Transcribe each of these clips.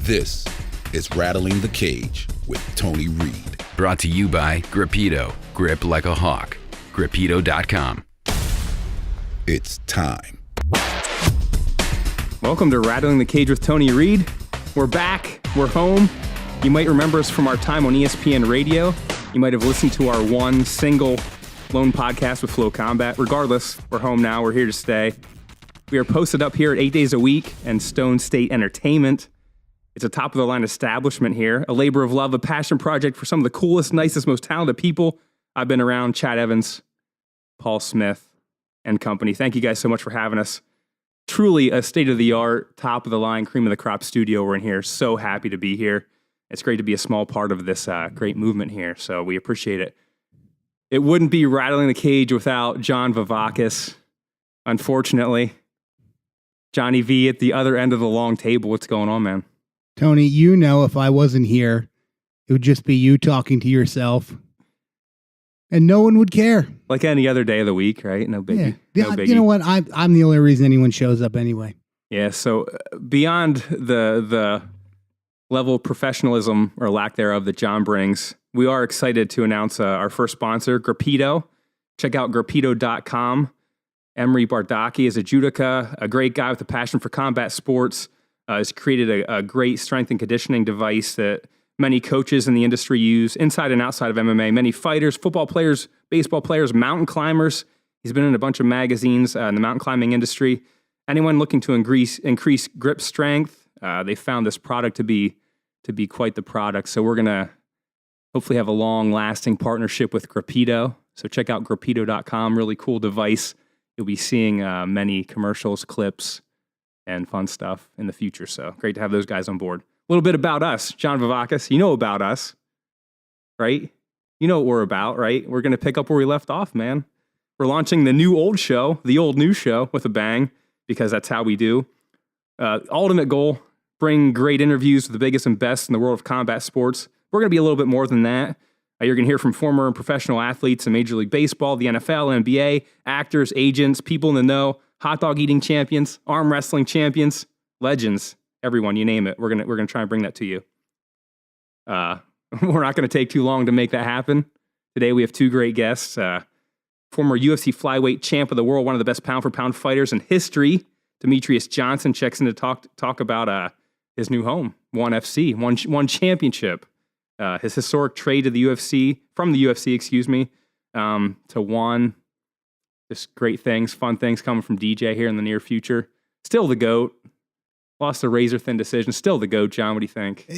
This is Rattling the Cage with Tony Reid. Brought to you by Gripito. Grip like a hawk. Gripito.com. It's time. Welcome to Rattling the Cage with Tony Reid. We're back. We're home. You might remember us from our time on ESPN Radio. You might have listened to our one single lone podcast with Flow Combat. Regardless, we're home now. We're here to stay. We are posted up here at 8 days a week and Stone State Entertainment. It's a top-of-the-line establishment here, a labor of love, a passion project for some of the coolest, nicest, most talented people I've been around. Chad Evans, Paul Smith, and company. Thank you guys so much for having us. Truly a state-of-the-art, top-of-the-line, cream-of-the-crop studio we're in here. So happy to be here. It's great to be a small part of this great movement here, so we appreciate it. It wouldn't be Rattling the Cage without John Vivakis, unfortunately. Johnny V at the other end of the long table. What's going on, man? Tony, you know if I wasn't here, it would just be you talking to yourself. And no one would care. Like any other day of the week, right? No biggie. Yeah. No biggie. You know what? I'm the only reason anyone shows up anyway. Yeah, so beyond the level of professionalism or lack thereof that John brings, we are excited to announce our first sponsor, Gripito. Check out Gripito.com. Mma Draft is a judoka, a great guy with a passion for combat sports. Has created a great strength and conditioning device that many coaches in the industry use inside and outside of MMA. Many fighters, football players, baseball players, mountain climbers. He's been in a bunch of magazines in the mountain climbing industry. Anyone looking to increase grip strength, they found this product to be quite the product. So we're going to hopefully have a long-lasting partnership with Gripito. So check out Gripito.com. Really cool device. You'll be seeing many commercials, clips, and fun stuff in the future. So great to have those guys on board. A little bit about us, John Vivakis. You know about us, right? You know what we're about, right? We're going to pick up where we left off, man. We're launching the new old show, the old new show with a bang, because that's how we do. Ultimate goal, bring great interviews with the biggest and best in the world of combat sports. We're going to be a little bit more than that. You're going to hear from former and professional athletes in Major League Baseball, the NFL, NBA, actors, agents, people in the know, hot dog eating champions, arm wrestling champions, legends, everyone, you name it. We're gonna try and bring that to you. We're not going to take too long to make that happen. Today we have two great guests. Former UFC Flyweight Champ of the world, one of the best pound-for-pound fighters in history, Demetrious Johnson, checks in to talk about his new home, ONE FC, one championship. His historic trade to the UFC, from the UFC, to ONE. Just great things, fun things coming from DJ here in the near future. Still the GOAT. Lost a razor-thin decision. Still the GOAT, John. What do you think?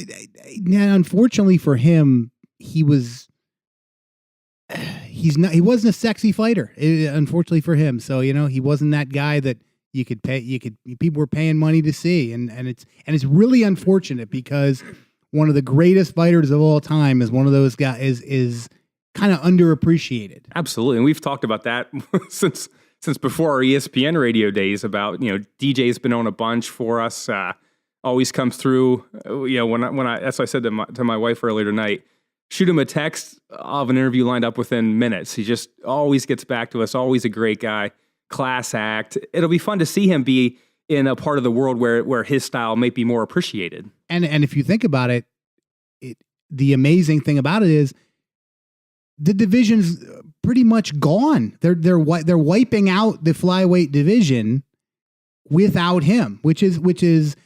Now, unfortunately for him, he wasn't a sexy fighter. Unfortunately for him. So, he wasn't that guy that people were paying money to see. And it's really unfortunate because one of the greatest fighters of all time is one of those guys is kind of underappreciated. Absolutely. And we've talked about that since before our ESPN radio days about, DJ's been on a bunch for us, always comes through. When I that's what I said to my wife earlier tonight, shoot him a text, I'll have an interview lined up within minutes. He just always gets back to us, always a great guy, class act. It'll be fun to see him be in a part of the world where his style may be more appreciated. And if you think about it, the amazing thing about it is the division's pretty much gone. They're wiping out the flyweight division without him, which is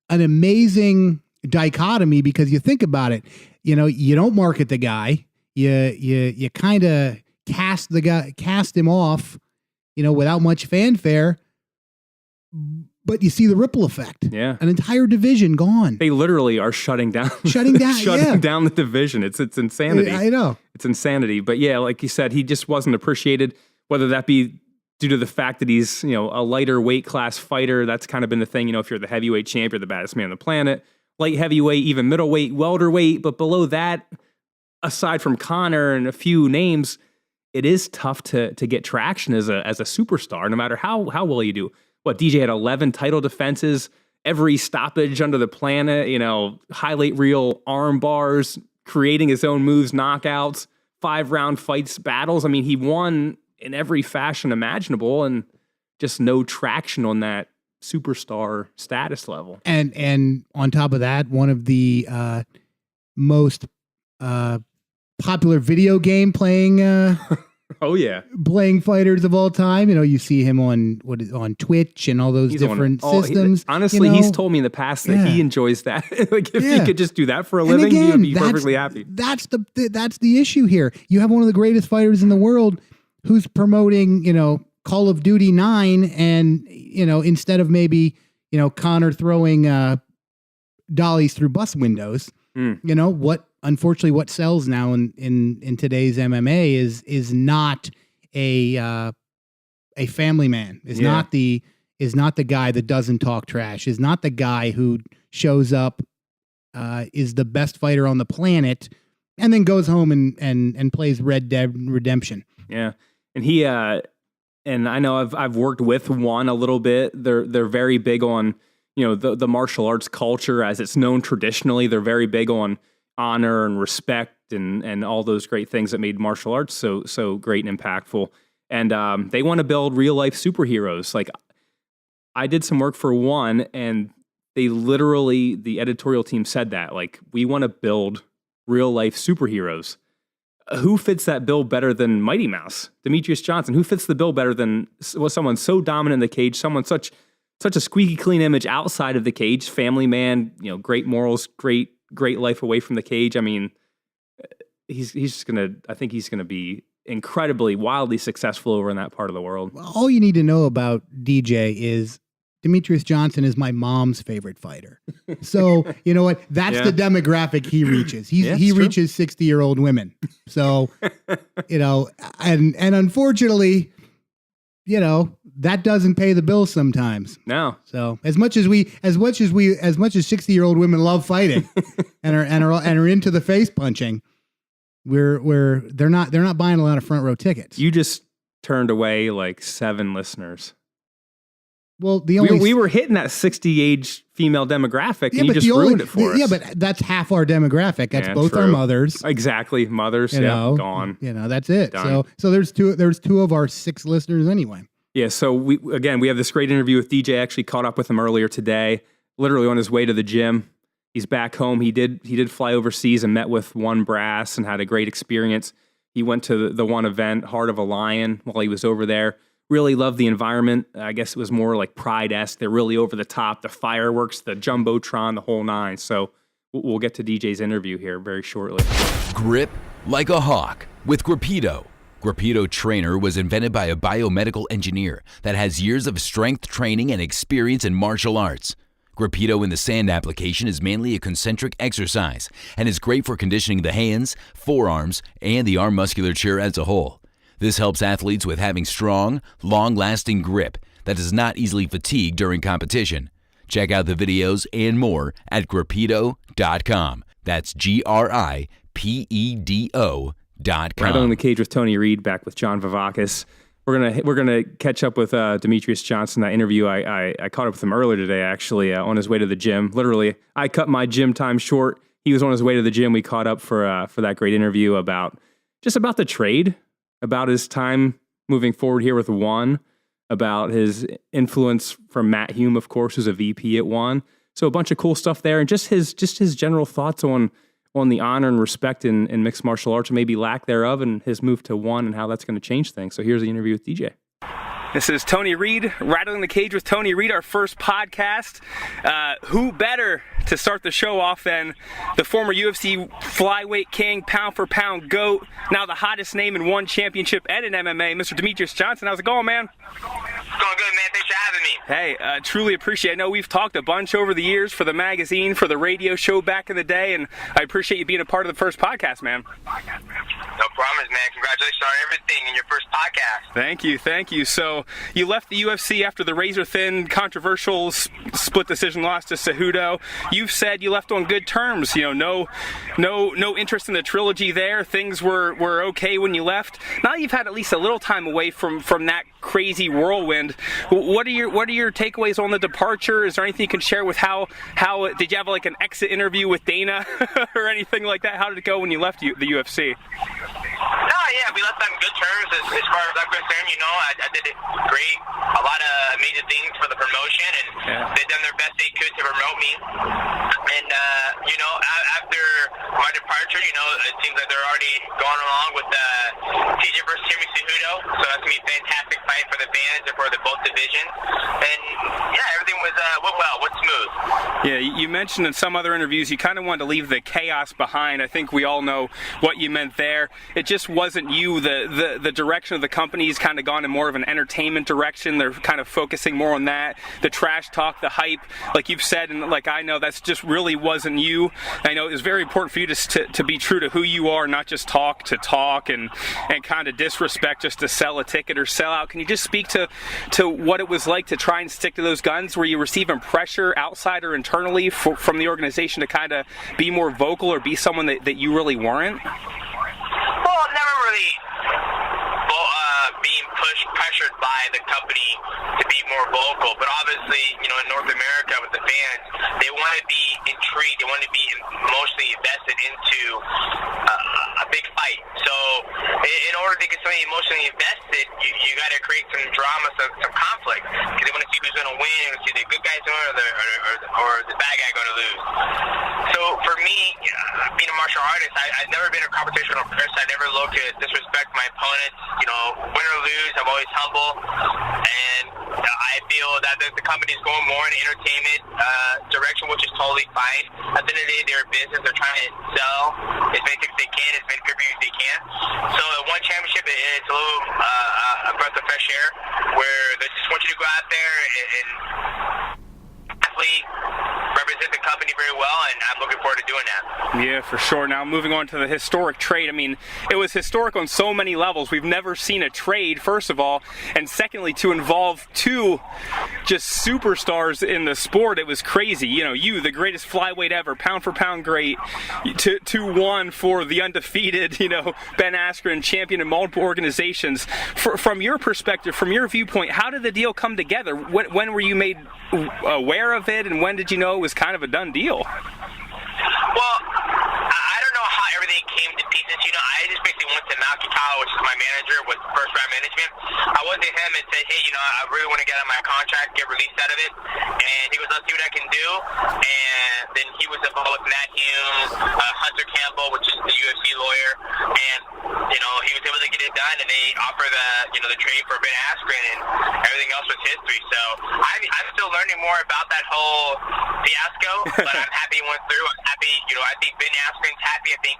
an amazing dichotomy because you think about it. You don't market the guy. You kind of cast him off, without much fanfare. But you see the ripple effect. Yeah. An entire division gone. They literally are shutting down the division. It's insanity. I know. It's insanity. But yeah, like you said, he just wasn't appreciated, whether that be due to the fact that he's, a lighter weight class fighter. That's kind of been the thing, if you're the heavyweight champ, you're the baddest man on the planet. Light heavyweight, even middleweight, welterweight. But below that, aside from Conor and a few names, it is tough to get traction as a superstar, no matter how well you do. DJ had 11 title defenses, every stoppage under the planet, highlight reel arm bars, creating his own moves, knockouts, 5-round fights, battles. I mean, he won in every fashion imaginable and just no traction on that superstar status level. And on top of that, one of the most popular video game playing playing fighters of all time. You see him on Twitch and all those different systems. Honestly, he's told me in the past that he enjoys that. Like if he could just do that for a living, he would be perfectly happy. That's the issue here. You have one of the greatest fighters in the world who's promoting, Call of Duty 9, and instead of maybe Connor throwing dollies through bus windows, unfortunately what sells now in today's MMA is not a family man, is not the guy that doesn't talk trash, is not the guy who shows up, is the best fighter on the planet, and then goes home and plays Red Dead Redemption. Yeah. And he and I know I've worked with one a little bit. They're very big on, the martial arts culture as it's known traditionally. They're very big on honor and respect and all those great things that made martial arts so great and impactful. And they want to build real life superheroes. Like I did some work for one, and they literally, the editorial team said that, like, we want to build real life superheroes. Who fits that bill better than Mighty Mouse, Demetrious Johnson? Who fits the bill better than someone so dominant in the cage, someone such a squeaky clean image outside of the cage, family man, great morals, great life away from the cage. I mean, I think he's gonna be incredibly, wildly successful over in that part of the world. All you need to know about DJ is Demetrious Johnson is my mom's favorite fighter. So, you know what? That's the demographic he reaches. He reaches 60-year-old women. So, and unfortunately, that doesn't pay the bills sometimes. No. So, as much as 60-year-old women love fighting and are into the face punching, they're not buying a lot of front row tickets. You just turned away like 7 listeners. Well, we were hitting that 60 age female demographic, and you just ruined it for us. Yeah, but that's half our demographic. That's both our mothers. Exactly, mothers. Gone. That's it. Done. So there's two of our 6 listeners anyway. Yeah. So we have this great interview with DJ. I actually caught up with him earlier today, literally on his way to the gym. He's back home. He did fly overseas and met with One Brass and had a great experience. He went to the one event, Heart of a Lion, while he was over there. Really loved the environment. I guess it was more like Pride-esque. They're really over the top, the fireworks, the Jumbotron, the whole nine. So we'll get to DJ's interview here very shortly. Grip like a hawk with Grappito. Grappito Trainer was invented by a biomedical engineer that has years of strength training and experience in martial arts. Grappito in the sand application is mainly a concentric exercise and is great for conditioning the hands, forearms, and the arm musculature as a whole. This helps athletes with having strong, long-lasting grip that does not easily fatigue during competition. Check out the videos and more at grappito.com. That's GRIPEDO.com. Rattling the Cage with Tony Reid, back with John Vivakis. We're gonna catch up with Demetrious Johnson. That interview, I caught up with him earlier today, actually, on his way to the gym. Literally, I cut my gym time short. He was on his way to the gym. We caught up for that great interview about the trade, about his time moving forward here with One, about his influence from Matt Hume, of course, who's a VP at One. So a bunch of cool stuff there, and just his general thoughts on the honor and respect in mixed martial arts, and maybe lack thereof, and his move to One and how that's going to change things. So here's the interview with DJ. This is Tony Reid, Rattling the Cage with Tony Reid, our first podcast. Who better to start the show off than the former UFC Flyweight King, pound-for-pound GOAT, now the hottest name in one championship and in MMA, Mr. Demetrious Johnson. How's it going, man? It's going good, man. Thanks for having me. Hey, truly appreciate it. I know we've talked a bunch over the years for the magazine, for the radio show back in the day, and I appreciate you being a part of the first podcast, man. No promise, man. Congratulations on everything in your first podcast. Thank you. So you left the UFC after the razor-thin, controversial split decision loss to Cejudo. You've said you left on good terms. No interest in the trilogy there. Things were okay when you left. Now you've had at least a little time away from that crazy whirlwind. What are your takeaways on the departure? Is there anything you can share with how did you have like an exit interview with Dana or anything like that? How did it go when you left the UFC? No, yeah, we left on good terms. terms, as far as I'm concerned, I did it great. A lot of amazing things for the promotion, and they've done their best they could to promote me. And, after my departure, it seems like they're already going along with TJ versus Jimmy Cejudo. So that's going to be a fantastic fight for the fans and for both divisions. And, everything went smooth. Yeah, you mentioned in some other interviews you kind of wanted to leave the chaos behind. I think we all know what you meant there. It just wasn't you. The direction of the company's kind of gone in more of an entertainment direction. They're kind of focusing more on that. The trash talk, the hype, like you've said, and like I know, that's just really wasn't you. I know it was very important for you to be true to who you are, not just talk to talk and kind of disrespect just to sell a ticket or sell out. Can you just speak to what it was like to try and stick to those guns? Were you receiving pressure outside or internally from the organization to kind of be more vocal or be someone that you really weren't? Well, never really being pressured by the company to be more vocal, but obviously, in North America with the fans, they want to be intrigued, they want to be emotionally invested into a big fight. So, in order to get somebody emotionally invested, you got to create some drama, some conflict, because they want to see who's going to win, and see the good guys or the bad guy going to lose. So, for me, being a martial artist, I've never been a competitional person. I never look to disrespect my opponents. Win or lose, I'm always humble, and I feel that the company's going more in entertainment direction, which is totally fine. At the end of the day, they're a business. They're trying to sell as many tickets they can, as many pay-per-views they can. So one championship, it's a little a breath of fresh air, where they just want you to go out there and represent the company very well, and I'm looking forward to doing that. Yeah, for sure. Now, moving on to the historic trade. I mean, it was historic on so many levels. We've never seen a trade, first of all, and secondly, to involve two just superstars in the sport. It was crazy. You, the greatest flyweight ever, pound for pound great, to one for the undefeated, Ben Askren, champion in multiple organizations. From your perspective, from your viewpoint, how did the deal come together? When were you made aware of it, and when did you know it was kind of a done deal? Well, I don't know how everything came to pieces. I just basically went to Matt Hume, which is my manager with First Round Management. I went to him and said, hey, I really want to get out of my contract, get released out of it. And he was, let's see what I can do. And then he was involved with Matt Hume, Hunter Campbell, which is the UFC lawyer. And, he was able to get it done, and they offered the trade for Ben Askren, and everything else was history. So I'm still learning more about that whole fiasco, but I'm happy it went through. I'm happy, I think Ben Askren's happy. I think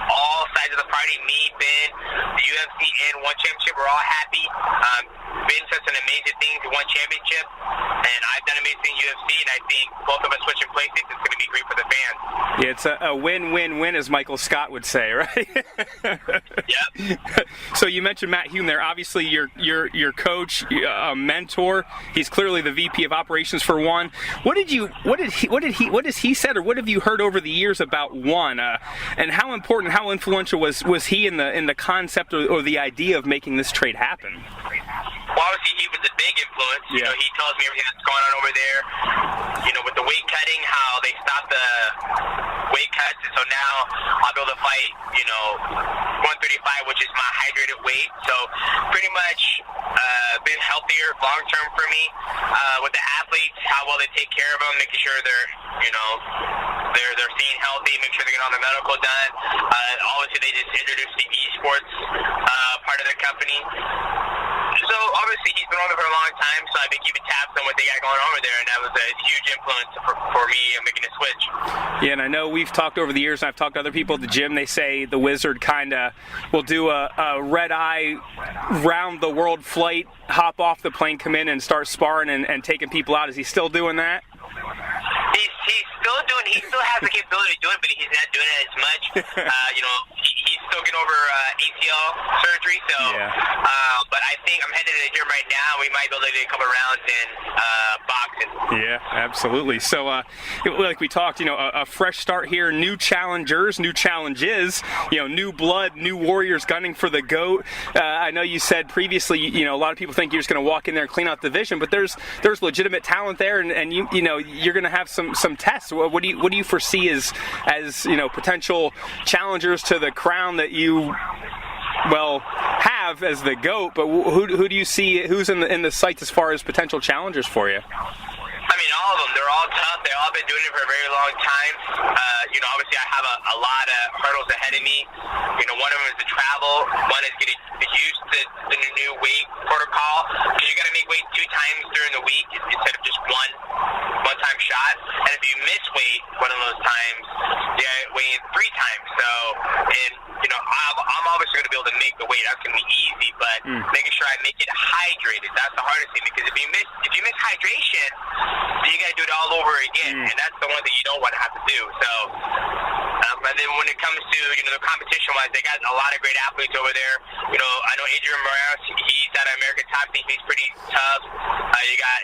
all sides of the party, me, Ben, the UFC, and one championship, we're all happy. Ben said some amazing things in one championship, and I've done amazing things in UFC, and I think both of us switching places is going to be great for the fans. Yeah, it's a win-win-win, as Michael Scott would say, right? Yep. So you mentioned Matt Hume there. Obviously, your coach, a mentor. He's clearly the VP of operations for One. What has he said, or what have you heard over the years about One, and how important, how influential was he in the concept or the idea of making this trade happen? Well, obviously, he was a big influence. Yeah. He tells me everything that's going on over there. With the weight cutting, how they stopped the weight cuts, and so now I'll be able to fight, 135, which is my hydrated weight. So pretty much been healthier long term for me. With the athletes, how well they take care of them, making sure they're, they're staying healthy, make sure they're getting all the medical done. Obviously, they just introduced the esports part of the company. So obviously he's been on there for a long time, so I think he tapped on what they got going on over there, and that was a huge influence for me in making a switch. Yeah, and I know we've talked over the years, and I've talked to other people at the gym. They say the Wizard kind of will do a red-eye round-the-world flight, hop off the plane, come in, and start sparring and taking people out. Is he still doing that? He still has the capability to do it, but he's not doing it as much. He's still getting over ACL surgery, so. Yeah. But I think I'm headed to the gym right now. We might be able to get a couple rounds in boxing. Yeah, absolutely. So, like we talked, a fresh start here, new challengers, new challenges, new blood, new warriors gunning for the GOAT. I know you said previously, a lot of people think you're just going to walk in there and clean out the division, but there's legitimate talent there, and you're going to have some tests. What do you foresee as potential challengers to the crown that you have have as the GOAT, but who do you see, who's in the sights as far as potential challengers for you? I mean, all of them. They're all tough. They've all been doing it for a very long time. Obviously I have a lot of hurdles ahead of me. One of them is the travel. One is getting used to the new weight protocol, because you got to make weight 2 times during the week instead of just one-time shot. And if you miss weight one of those times, you weigh in 3 times. So, I'm obviously going to be able to make the weight. That's going to be easy, but making sure I make it hydrated, that's the hardest thing, because if you miss hydration, then you got to do it all over again, and that's the one that you don't want to have to do. So, and then when it comes to, the competition-wise, they got a lot of great athletes over there. I know Adrian Morales, he's out of American Top Team. He's pretty tough. You got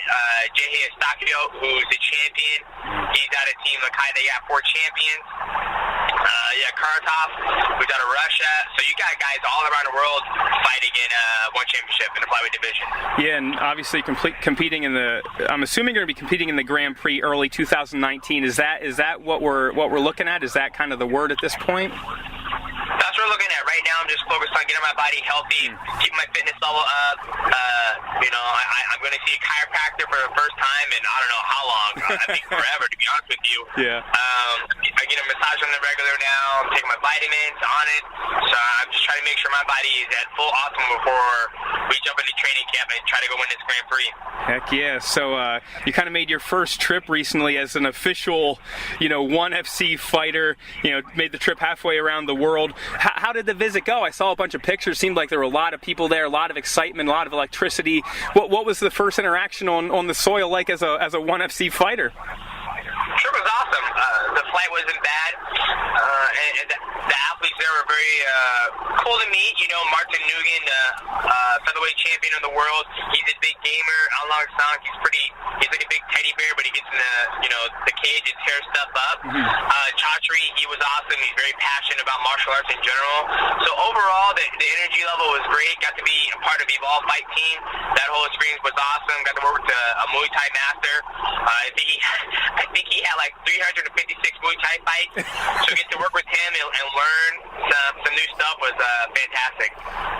Jehe Estacio, who's the champion. He's out of Team Lakai. They got 4 champions. Karatov, who's out of Russia. So you got guys all around the world fighting in one championship in the flyweight division. Yeah, and obviously competing in the. I'm assuming you're going to be competing in the Grand Prix early 2019. Is that what we're looking at? Is that kind of the word at this point? That's what we're looking at. Right now, I'm just focused on getting my body healthy, keeping my fitness level up. I'm going to see a chiropractor for the first time in I don't know how long. I think forever, to be honest with you. Yeah. I get a massage on the regular now. I'm taking my vitamins on it. So I'm just trying to make sure my body is at full optimum before we jump into training camp and try to go win this Grand Prix. Heck yeah. So you kind of made your first trip recently as an official, ONE FC fighter, made the trip halfway around the world. How did the visit go? I saw a bunch of pictures. Seemed like there were a lot of people there, a lot of excitement, a lot of electricity. What was the first interaction on the soil like as a ONE FC fighter? Sure, it was awesome. The flight wasn't bad, and the athletes there were very cool to meet. Martin Nguyen, featherweight champion of the world, he's a big gamer. Along Sang, he's like a big teddy bear, but he gets in the cage and tears stuff up. Chatri, he was awesome. He's very passionate about martial arts in general. So overall, the energy level was great. Got to be a part of the Evolve Fight team. That whole experience was awesome. Got to work with a Muay Thai master. I think he had like 356 Muay Thai fights. So get to work with him and learn some new stuff was fantastic.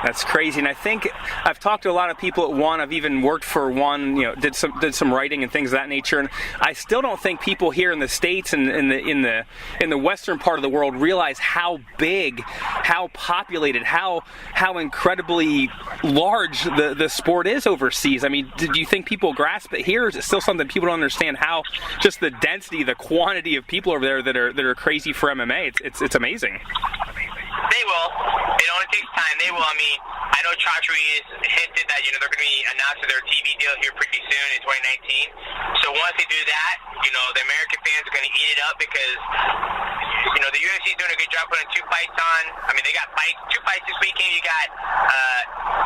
That's crazy. And I think I've talked to a lot of people at ONE. I've even worked for ONE, did some writing and things of that nature. And I still don't think people here in the States and in the western part of the world realize how big, how populated, how incredibly large the sport is overseas. I mean, do you think people grasp it here? Or is it still something people don't understand, how just the density, the quantity of people over there that are crazy for MMA? It's amazing. They will. It only takes time. They will. I mean, I know Chatri has hinted that they're going to be announcing their TV deal here pretty soon in 2019. So once they do that, the American fans are going to eat it up, because the UFC is doing a good job putting 2 fights on. I mean, they got 2 fights this weekend. You got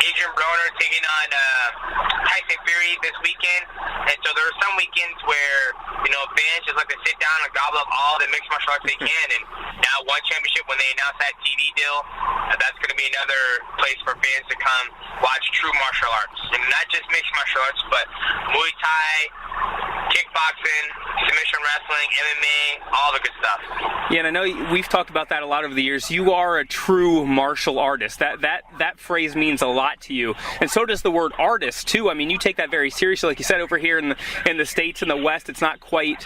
Adrian Broner taking on Tyson Fury this weekend, and so there are some weekends where fans just like to sit down and gobble up all the mixed martial arts they can. And now ONE Championship, when they announce that TV deal, that's going to be another place for fans to come watch true martial arts, and not just mixed martial arts, but Muay Thai, kickboxing, submission wrestling, MMA, all the good stuff. Yeah, and I know we've talked about that a lot over the years. You are a true martial artist. That phrase means a lot to you, and so does the word artist too. I mean, you take that very seriously. Like you said, over here in the States and the West, it's not quite.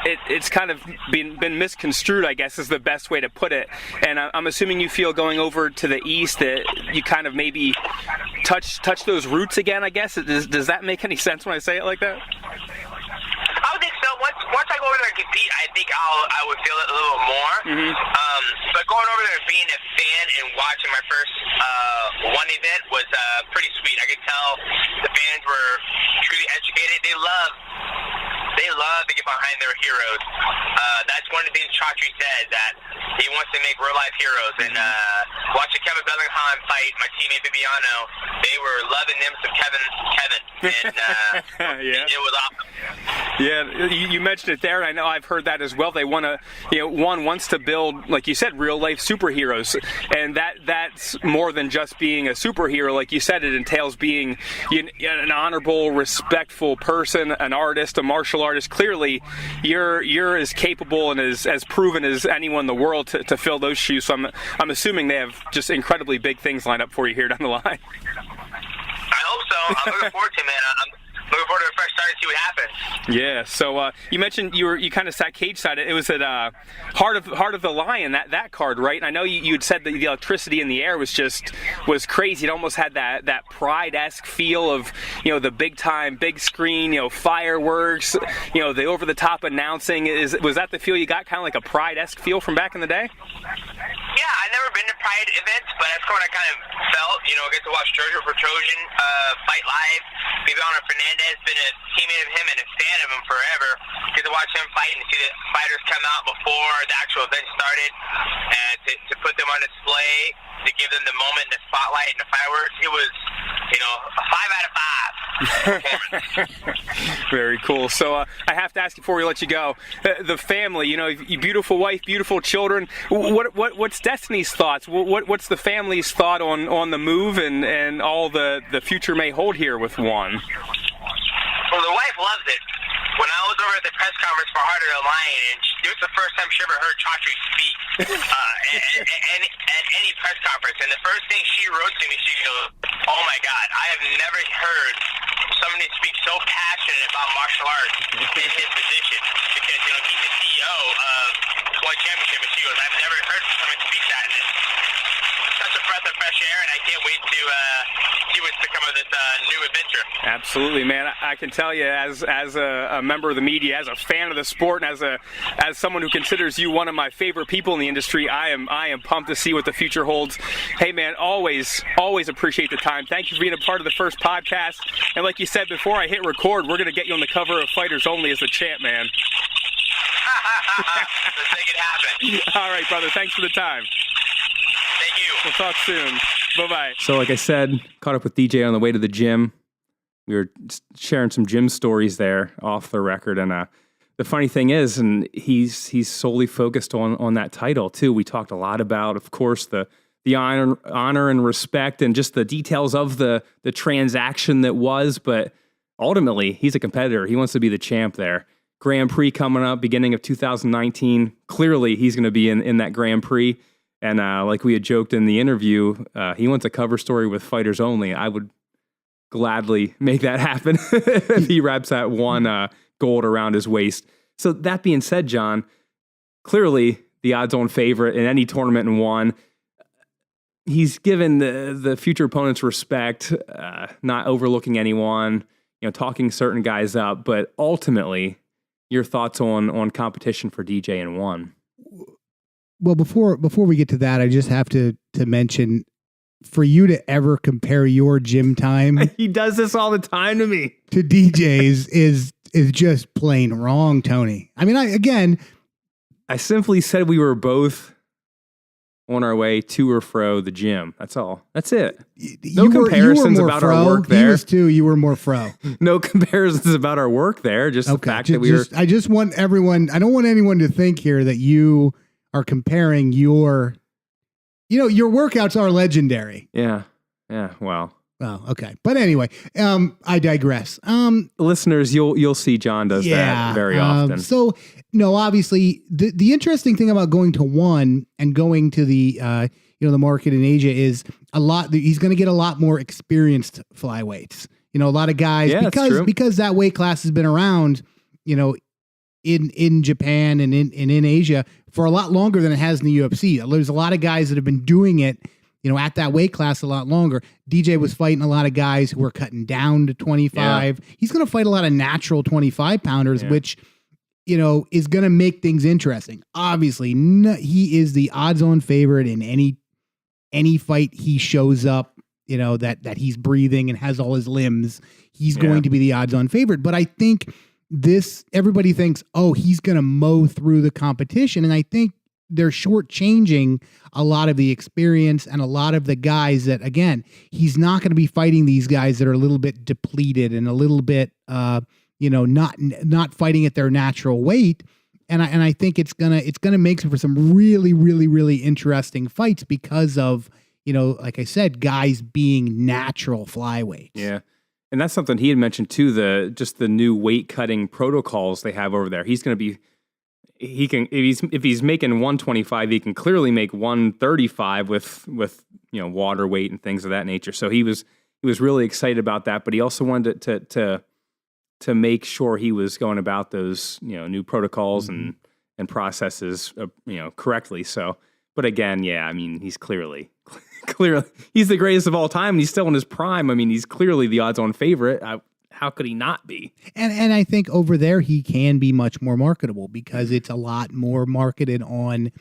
It's kind of been misconstrued, I guess, is the best way to put it. And I'm assuming you feel going over to the East that you kind of maybe touch those roots again, I guess. Does that make any sense when I say it like that? I would think so. Once I go over there and compete, I think I would feel it a little more. But going over there and being a fan and watching my first ONE event was pretty sweet. I could tell the fans were truly educated. They love to get behind their heroes. That's one of the things Chatri said, that he wants to make real life heroes. And watching Kevin Bellingham fight my teammate Bibiano, they were loving them some Kevin. And it was awesome. Yeah, you mentioned it there, and I know I've heard that as well. They want to, ONE wants to build, like you said, real life superheroes, and that's more than just being a superhero. Like you said, it entails being an honorable, respectful person, an artist, a martial artist. Clearly, you're as capable and as proven as anyone in the world to fill those shoes. So I'm assuming they have just incredibly big things lined up for you here down the line. I hope so. I'm looking forward to it, man. I'm looking forward to a fresh start and see what happens. Yeah. So you mentioned you kind of sat cage side. It was at Heart of the Lion, that card, right? And I know you had said that the electricity in the air was crazy. It almost had that Pride-esque feel of the big time, big screen, fireworks, the over the top announcing. Was that the feel you got? Kind of like a Pride-esque feel from back in the day? Yeah, I've never been to Pride events, but that's what I kind of felt. I get to watch Trojan fight live. Viviano Fernandez, been a teammate of him and a fan of him forever. Get to watch him fight and see the fighters come out before the actual event started, and to put them on display, to give them the moment, the spotlight, and the fireworks. It was, a 5 out of 5. Very cool. So I have to ask before we let you go, the family, your beautiful wife, beautiful children. What's Destiny's thoughts? What's the family's thought on the move and all the future may hold here with One? Well, the wife loves it. When I was over at the press conference for Heart of the Lion, and it was the first time she ever heard Chatri speak at any press conference. And the first thing she wrote to me, she goes, "Oh my God, I have never heard somebody speak so passionate about martial arts in his position." Because he's the CEO of One Championship, and she goes, "I've never heard someone speak that." And it's such a breath of fresh air, and I can't wait to see what's to come of this new adventure. Absolutely, man. I can tell you, as a member of the media, as a fan of the sport, and as someone who considers you one of my favorite people in the industry, I am pumped to see what the future holds. Hey, man, always appreciate the time. Thank you for being a part of the first podcast. And like you said before I hit record, we're going to get you on the cover of Fighters Only as the champ, man. Let's make it happen. All right, brother. Thanks for the time. Thank you. We'll talk soon. Bye-bye. So like I said, caught up with DJ on the way to the gym. We were sharing some gym stories there off the record. And the funny thing is, and he's solely focused on that title too. We talked a lot about, of course, the honor and respect and just the details of the transaction that was. But ultimately, he's a competitor. He wants to be the champ there. Grand Prix coming up, beginning of 2019. Clearly, he's going to be in that Grand Prix. And like we had joked in the interview, he wants a cover story with Fighters Only. I would gladly make that happen if he wraps that one gold around his waist. So that being said, John, clearly the odds-on favorite in any tournament in One. He's given the future opponents respect, not overlooking anyone, talking certain guys up. But ultimately, your thoughts on competition for DJ in One? Well, before we get to that, I just have to mention, for you to ever compare your gym time he does this all the time to me to DJ's is just plain wrong, Tony. I mean, I simply said we were both on our way to or fro the gym. That's all. That's it. No comparisons about our work there. He was too. You were more fro. No comparisons about our work there. Just the fact that we were. I just want everyone. I don't want anyone to think here that you are comparing your workouts are legendary. Yeah. Well, okay. But anyway, I digress. Listeners, you'll see John does that very often. So no, obviously the interesting thing about going to One and going to the the market in Asia is he's going to get a lot more experienced flyweights. A lot of guys because that weight class has been around, in Japan and in Asia for a lot longer than it has in the UFC. There's a lot of guys that have been doing it, at that weight class a lot longer. DJ was fighting a lot of guys who were cutting down to 25. Yeah. He's going to fight a lot of natural 25 pounders, which, is going to make things interesting. Obviously, he is the odds-on favorite in any fight he shows up, that he's breathing and has all his limbs. He's going to be the odds-on favorite. But I think everybody thinks, he's going to mow through the competition. And I think they're shortchanging a lot of the experience and a lot of the guys that, again, he's not going to be fighting these guys that are a little bit depleted and a little bit, not fighting at their natural weight. And I think it's gonna make for some really, really, really interesting fights because of, like I said, guys being natural flyweights. Yeah. And that's something he had mentioned too, the new weight cutting protocols they have over there. He's going to be, if he's making 125, he can clearly make 135 with water weight and things of that nature. So he was really excited about that, but he also wanted to make sure he was going about those, new protocols and processes, correctly. So, but again, yeah, I mean, he's clearly, he's the greatest of all time, and he's still in his prime. I mean, he's clearly the odds-on favorite. How could he not be? And I think over there he can be much more marketable because it's a lot more marketed on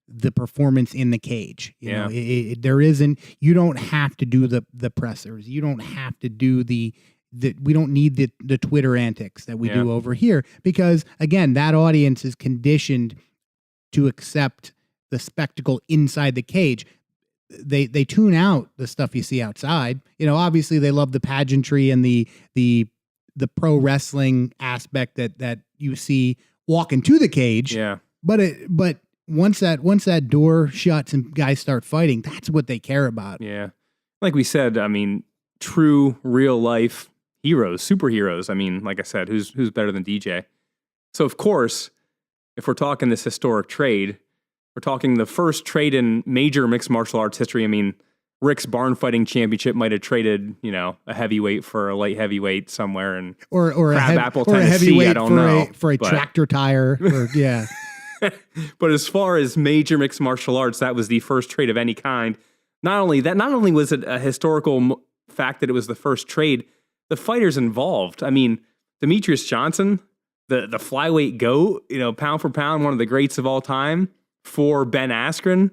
the performance in the cage. You know, there isn't. You don't have to do the pressers. You don't have to do we don't need the Twitter antics that we do over here because again, that audience is conditioned to accept the spectacle inside the cage. They tune out the stuff you see outside. Obviously they love the pageantry and the pro wrestling aspect that you see walking to the cage. Yeah. But once that door shuts and guys start fighting, that's what they care about. Yeah. Like we said, I mean, true real life heroes, superheroes. I mean, like I said, who's better than DJ? So of course, if we're talking this historic trade, we're talking the first trade in major mixed martial arts history. I mean, Rick's Barn Fighting Championship might have traded, a heavyweight for a light heavyweight somewhere in Crabapple, Tennessee. I don't know. For a tractor tire. Yeah. But as far as major mixed martial arts, that was the first trade of any kind. Not only was it a historical fact that it was the first trade, the fighters involved. I mean, Demetrious Johnson, the flyweight GOAT, pound for pound, one of the greats of all time. For Ben Askren,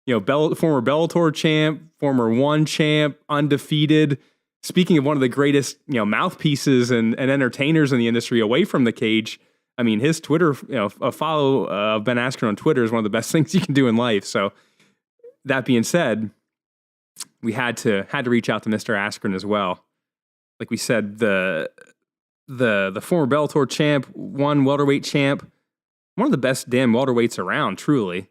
former Bellator champ, former ONE champ, undefeated. Speaking of one of the greatest, mouthpieces and entertainers in the industry away from the cage, I mean, his Twitter, a follow of Ben Askren on Twitter is one of the best things you can do in life. So that being said, we had to reach out to Mr. Askren as well. Like we said, the former Bellator champ, ONE welterweight champ, one of the best damn welterweights around, truly.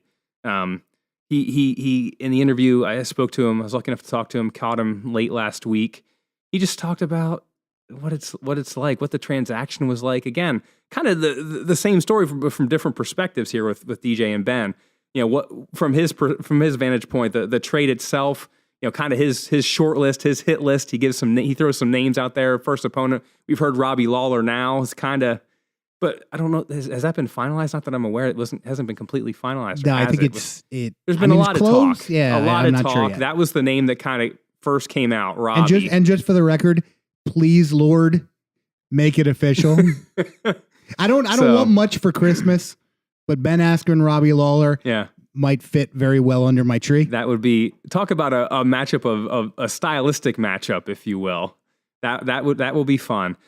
He in the interview, I spoke to him. I was lucky enough to talk to him. Caught him late last week. He just talked about what it's like, what the transaction was like. Again, kind of the same story from different perspectives here with DJ and Ben. What from his vantage point, the trade itself. Kind of his short list, his hit list. He throws some names out there. First opponent, we've heard Robbie Lawler now. It's kind of. But I don't know. Has that been finalized? Not that I'm aware. Hasn't been completely finalized. No, I think there's been a lot of talk. Yeah, a lot of talk. Sure yet. That was the name that kind of first came out. Robbie. And just for the record, please, Lord, make it official. I don't want much for Christmas, but Ben Askren, Robbie Lawler, might fit very well under my tree. That would be talk about a matchup of a stylistic matchup, if you will. That will be fun.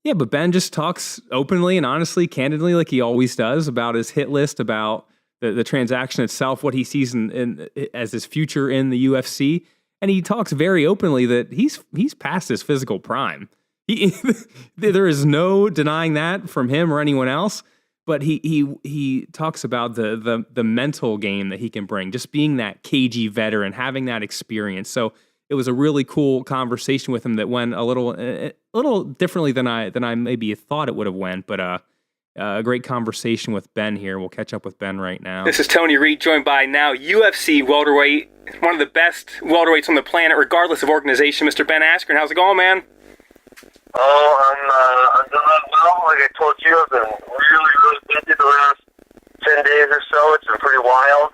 Yeah, but Ben just talks openly and honestly, candidly, like he always does, about his hit list, about the transaction itself, what he sees as his future in the UFC, and he talks very openly that he's past his physical prime. There is no denying that from him or anyone else. But he talks about the mental game that he can bring, just being that cagey veteran, having that experience. So it was a really cool conversation with him that went a little differently than I maybe thought it would have went, but a great conversation with Ben here. We'll catch up with Ben right now. This is Tony Reid, joined by now UFC welterweight, one of the best welterweights on the planet, regardless of organization, Mr. Ben Askren. How's it going, man? Oh, I'm doing well. Like I told you, I've been really busy the last 10 days or so. It's been pretty wild.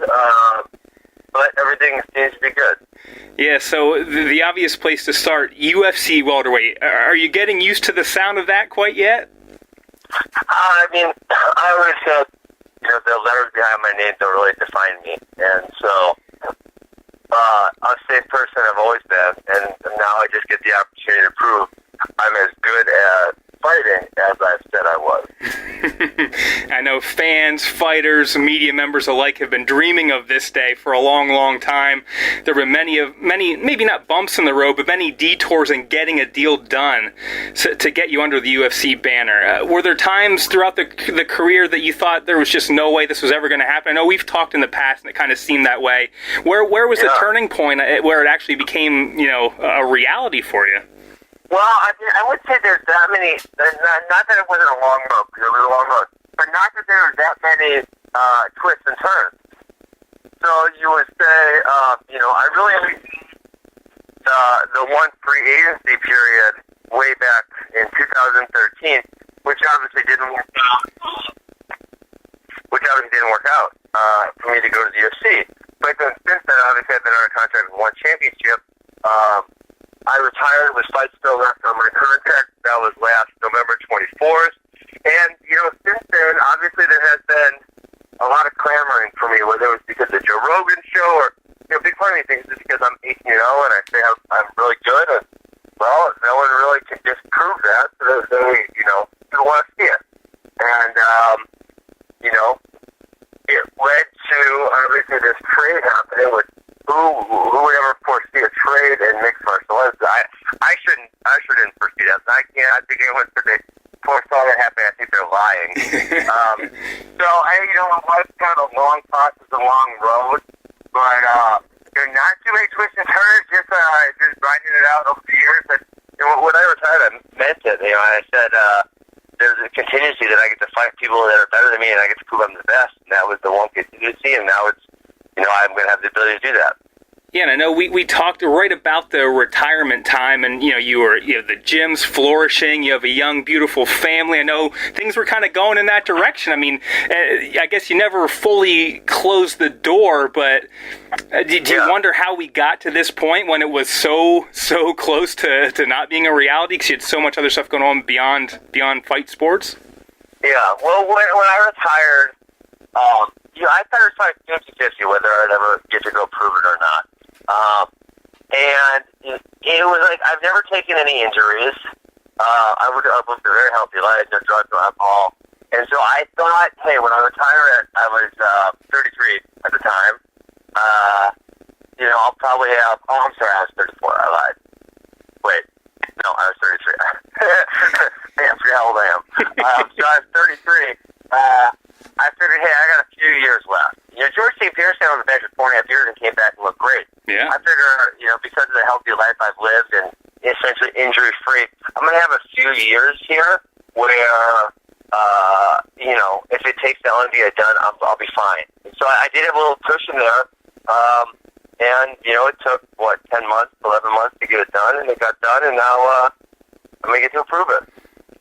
But everything seems to be good. Yeah, so the obvious place to start, UFC welterweight. Are you getting used to the sound of that quite yet? I mean, I always said, the letters behind my name don't really define me. And so, I'm a safe person I've always been. And now I just get the opportunity to prove I'm as good a fighter exciting as I've said I was. I know fans, fighters, media members alike have been dreaming of this day for a long, long time. There have been many, maybe not bumps in the road, but many detours in getting a deal done to get you under the UFC banner. Were there times throughout the career that you thought there was just no way this was ever going to happen? I know we've talked in the past, and it kind of seemed that way. Where was the turning point where it actually became, a reality for you? Well, I would say there's that many. Not that it wasn't a long road, because it was a long road, but not that there was that many twists and turns. So you would say, I really only the one free agency period way back in 2013, which obviously didn't work out. For me to go to the UFC. But then since then, obviously, I've been under contract with one championship. I retired with fights still left on my contract. That was last November 24th. And, since then, obviously, there has been a lot of clamoring for me, whether it was because of the Joe Rogan show or, a big part of me thinks it's because I'm 8-0 and I say I'm really good. And, well, no one really can disprove that. So they, people want to see it. And, it led to, obviously, this trade happening with who would ever foresee a trade in mixed martial arts? I shouldn't foresee that. I think anyone said they foresaw that happening. I think they're lying. So it was kind of a long process, a long road, but there are not too many twists and turns. Just grinding it out over the years. And when I retired, I meant it. I said there's a contingency that I get to fight people that are better than me, and I get to prove I'm the best. And that was the one contingency, and now it's. I'm going to have the ability to do that. Yeah, and I know we talked right about the retirement time, and you were the gym's flourishing. You have a young, beautiful family. I know things were kind of going in that direction. I mean, I guess you never fully closed the door, but did you wonder how we got to this point when it was so close to not being a reality because you had so much other stuff going on beyond fight sports? Yeah, well, when I retired, I thought it was like 50-50 whether I'd ever get to go prove it or not. And it was like I've never taken any injuries. I lived a very healthy life, no drugs, no alcohol. And so I thought, hey, when I retire, I was 33 at the time. I'll probably have. Oh, I'm sorry, I was 34. I lied. Wait, no, I was 33. I forget how old I am. So I was 33. I figured, hey, I got a few years left. George St. Pierre stayed on the bench for 4.5 years and came back and looked great. Yeah. I figure, because of the healthy life I've lived and essentially injury-free, I'm going to have a few years here where, if it takes the NBA done, I'll be fine. So I did have a little cushion there. And, it took, 10 months, 11 months to get it done, and it got done, and now I'm going to get to approve it.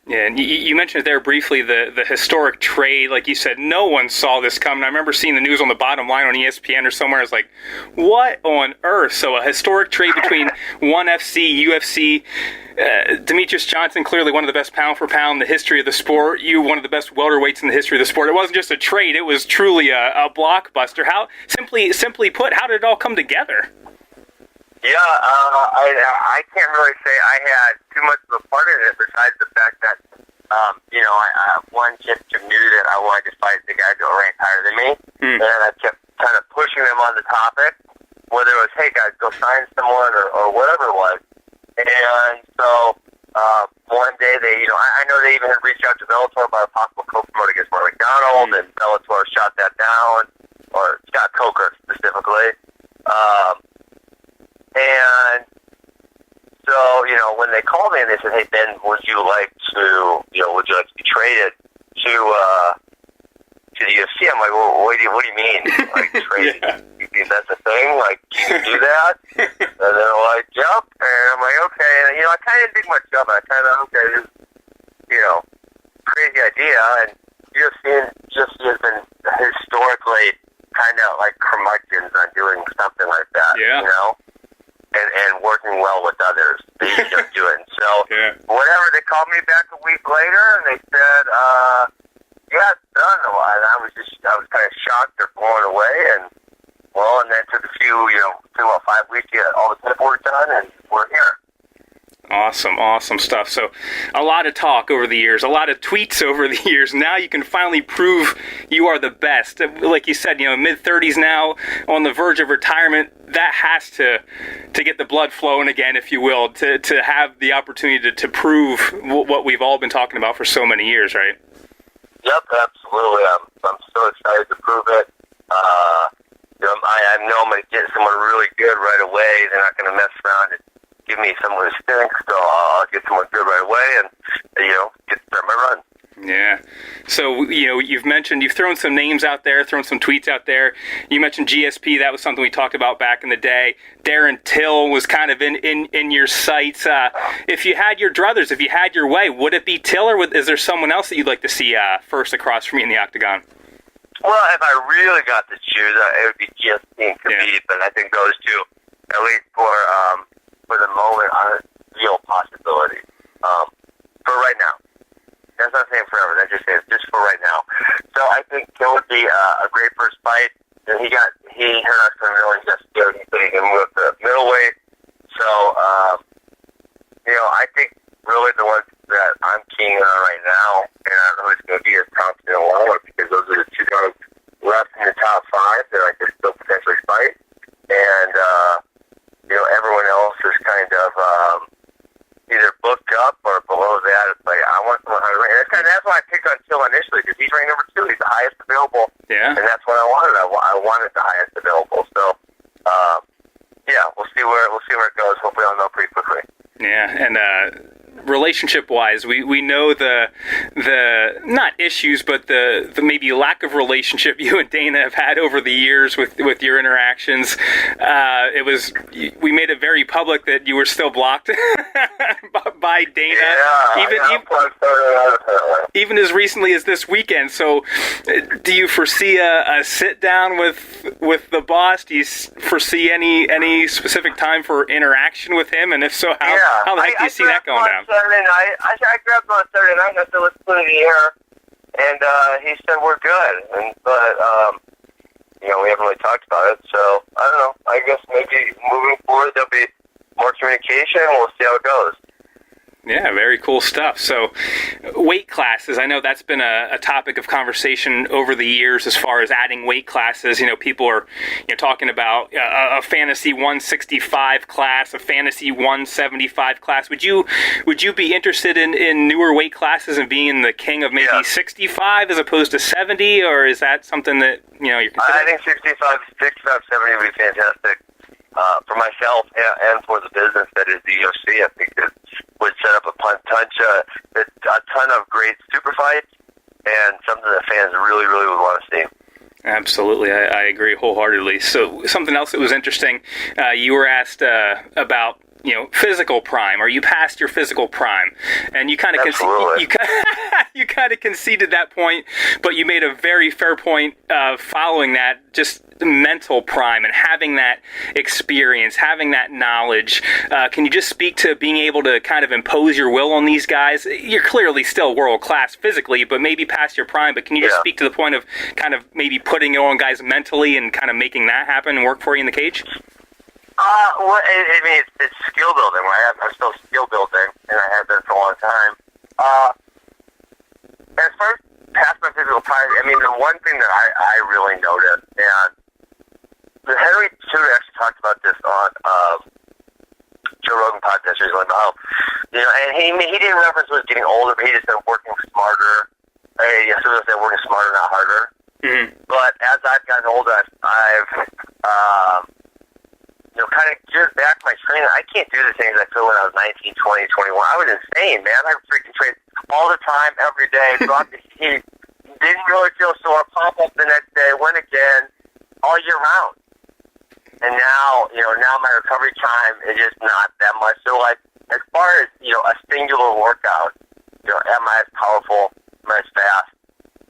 Yeah, and you mentioned there briefly the historic trade. Like you said, no one saw this coming. I remember seeing the news on the bottom line on ESPN or somewhere. I was like, what on earth? So a historic trade between ONE FC, UFC, Demetrious Johnson, clearly one of the best pound for pound in the history of the sport. You, one of the best welterweights in the history of the sport. It wasn't just a trade. It was truly a blockbuster. How, simply put, how did it all come together? Yeah, I can't really say I had too much of a part in it besides the fact that, one just knew that I wanted to fight the guys that were ranked higher than me, and I kept kind of pushing them on the topic, whether it was, hey guys, go sign someone or whatever it was. And so one day they, I know they even had reached out to Bellator about a possible co-promote against Mark McDonald, and Bellator shot that down, or Scott Coker specifically. And so, when they called me and they said, hey, Ben, would you like to be traded to the UFC? I'm like, well, what do you mean? Like, trade? Yeah. You think that's a thing? Like, can you do that? And they're like, yep. And I'm like, okay. And, I kind of didn't think much of it. I kind of, okay, this is, crazy idea. And UFC has been historically kind of like curmudgeons on doing something like that, and working well with others. They just do it. And so, whatever, they called me back a week later, and they said, yeah, it's done. And I was kind of shocked or blown away, and then it took a few, 5 weeks to get all the paperwork done, and we're here. Awesome. Awesome stuff. So a lot of talk over the years, a lot of tweets over the years. Now you can finally prove you are the best. Like you said, mid-30s now, on the verge of retirement. That has to get the blood flowing again, if you will, to have the opportunity to prove what we've all been talking about for so many years, right? Yep, absolutely. I'm so excited to prove it. I know I'm going to get someone really good right away. They're not going to mess around and give me someone who stinks, so I'll get someone good right away and, get start my run. Yeah. So, you've thrown some names out there, thrown some tweets out there. You mentioned GSP. That was something we talked about back in the day. Darren Till was kind of in your sights. If you had your druthers, if you had your way, would it be Till, or is there someone else that you'd like to see first across from you in the octagon? Well, if I really got to choose, it would be GSP and Khabib, but I think those two, at least for the moment, are a real possibility. For right now. That's not saying forever. That just says just for right now. So I think it would be a great first fight. And he hurt us from really just scared. He said he can move to middleweight. So, I think really the ones that I'm keen on right now, and I don't know who it's going to be, is Thompson and Lawler, because those are the two guys left in the top 5 that I could still potentially fight. And, everyone else is kind of either booked up or below that. It's like, I want someone higher ranked. And that's why I picked on Till initially, because he's ranked number 2. He's the highest available. Yeah. And that's what I wanted. I wanted the highest available. So, we'll see where it goes. Hopefully I'll know pretty quickly. Yeah, and relationship-wise, we know the not issues, but the maybe lack of relationship you and Dana have had over the years with your interactions. We made it very public that you were still blocked by Dana, even as recently as this weekend. So, do you foresee a sit down with the boss? Do you foresee any specific time for interaction with him? And if so, how the heck do you see that going down? Saturday night. I grabbed him on Saturday night and I said, let's put it in the air. And he said, we're good. But we haven't really talked about it. So, I don't know. I guess maybe moving forward there'll be more communication. We'll see how it goes. Yeah, very cool stuff. So, weight classes, I know that's been a topic of conversation over the years as far as adding weight classes. People are talking about a fantasy 165 class, a fantasy 175 class. Would you be interested in newer weight classes and being the king of maybe 65 as opposed to 70, or is that something that you're considering? I think 65, 70 would be fantastic. For myself and for the business that is the UFC, I think it would set up a ton of great super fights and something that fans really, really would want to see. Absolutely. I agree wholeheartedly. So something else that was interesting, you were asked about physical prime. Are you past your physical prime? And you kind of conceded that point, but you made a very fair point following that, just mental prime and having that experience, having that knowledge. Can you just speak to being able to kind of impose your will on these guys? You're clearly still world class physically, but maybe past your prime. But can you just speak to the point of kind of maybe putting it on guys mentally and kind of making that happen and work for you in the cage? It's skill building, right? I'm still skill building, and I have been for a long time. As far as past my physical prime, the one thing that I really noticed, and the Henry Tudor actually talked about this on Joe Rogan podcast recently about how, and he didn't reference was getting older, but he just said working smarter. Yes, he said working smarter, not harder. Mm-hmm. But as I've gotten older, I've kind of geared back my training. I can't do the things I could when I was 19, 20, 21. I was insane, man. I freaking trained all the time, every day, brought the heat, didn't really feel sore, pop up the next day, went again, all year round. And now, now my recovery time is just not that much. So, as far as, a singular workout, am I as powerful, am I as fast,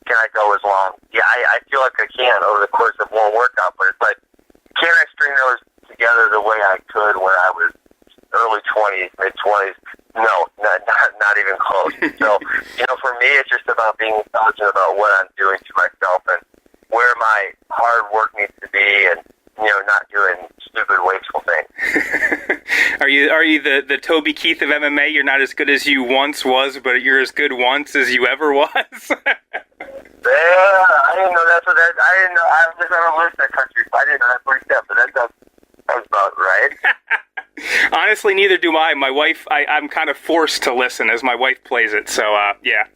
can I go as long? Yeah, I feel like I can over the course of one workout, but it's like, can I string those together the way I could when I was early 20s, mid-20s? No, not even close. So, for me, it's just about being intelligent about what I'm doing to myself and where my hard work needs to be and, not doing stupid, wasteful things. Are you the Toby Keith of MMA? You're not as good as you once was, but you're as good once as you ever was. Yeah, I didn't know that's what that. I didn't know. I've just never lived in that country, so I didn't know that first step. But that sounds about right. Honestly, neither do I. My wife, I'm kind of forced to listen as my wife plays it. So yeah.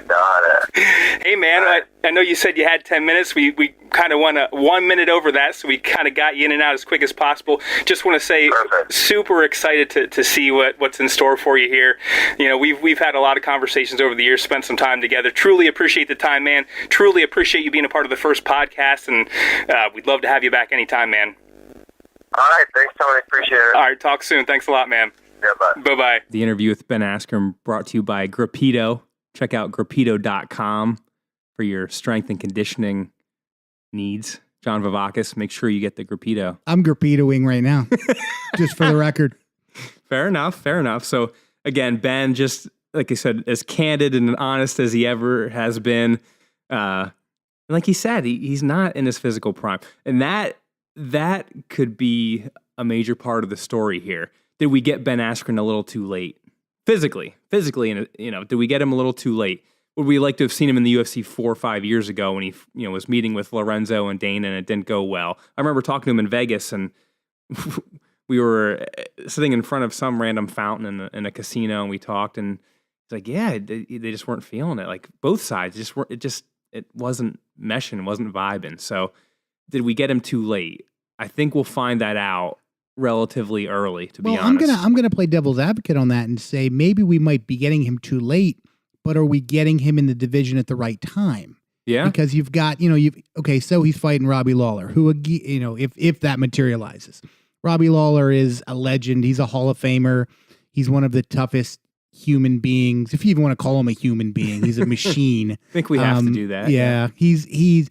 Got it. Hey man, I know you said you had 10 minutes. We kind of went 1 minute over that, so we kind of got you in and out as quick as possible. Just want to say, Perfect. Super excited to see what's in store for you here. You know, we've had a lot of conversations over the years, spent some time together. Truly appreciate the time, man. Truly appreciate you being a part of the first podcast, and we'd love to have you back anytime, man. All right, thanks, Tony. Appreciate it. All right, talk soon. Thanks a lot, man. Yeah, bye. Bye-bye. The interview with Ben Askren brought to you by Grappito. Check out grappito.com for your strength and conditioning needs. John Vivakis, make sure you get the Grappito. I'm Grappitoing right now, just for the record. Fair enough. So, again, Ben, just like I said, as candid and honest as he ever has been. And like he said, he's not in his physical prime. And that could be a major part of the story here. Did we get Ben Askren a little too late? Physically, and did we get him a little too late? Would we like to have seen him in the UFC 4 or 5 years ago when he was meeting with Lorenzo and Dana and it didn't go well? I remember talking to him in Vegas and we were sitting in front of some random fountain in a casino and we talked and it's like, yeah, they just weren't feeling it. Like both sides it wasn't meshing, wasn't vibing. So did we get him too late? I think we'll find that out relatively early, to be honest. I'm gonna play devil's advocate on that and say maybe we might be getting him too late, but are we getting him in the division at the right time? Yeah, because you've got so he's fighting Robbie Lawler, who if that materializes, Robbie Lawler is a legend. He's a Hall of Famer. He's one of the toughest human beings, if you even want to call him a human being. He's a machine. I think we have to do that. Yeah, he's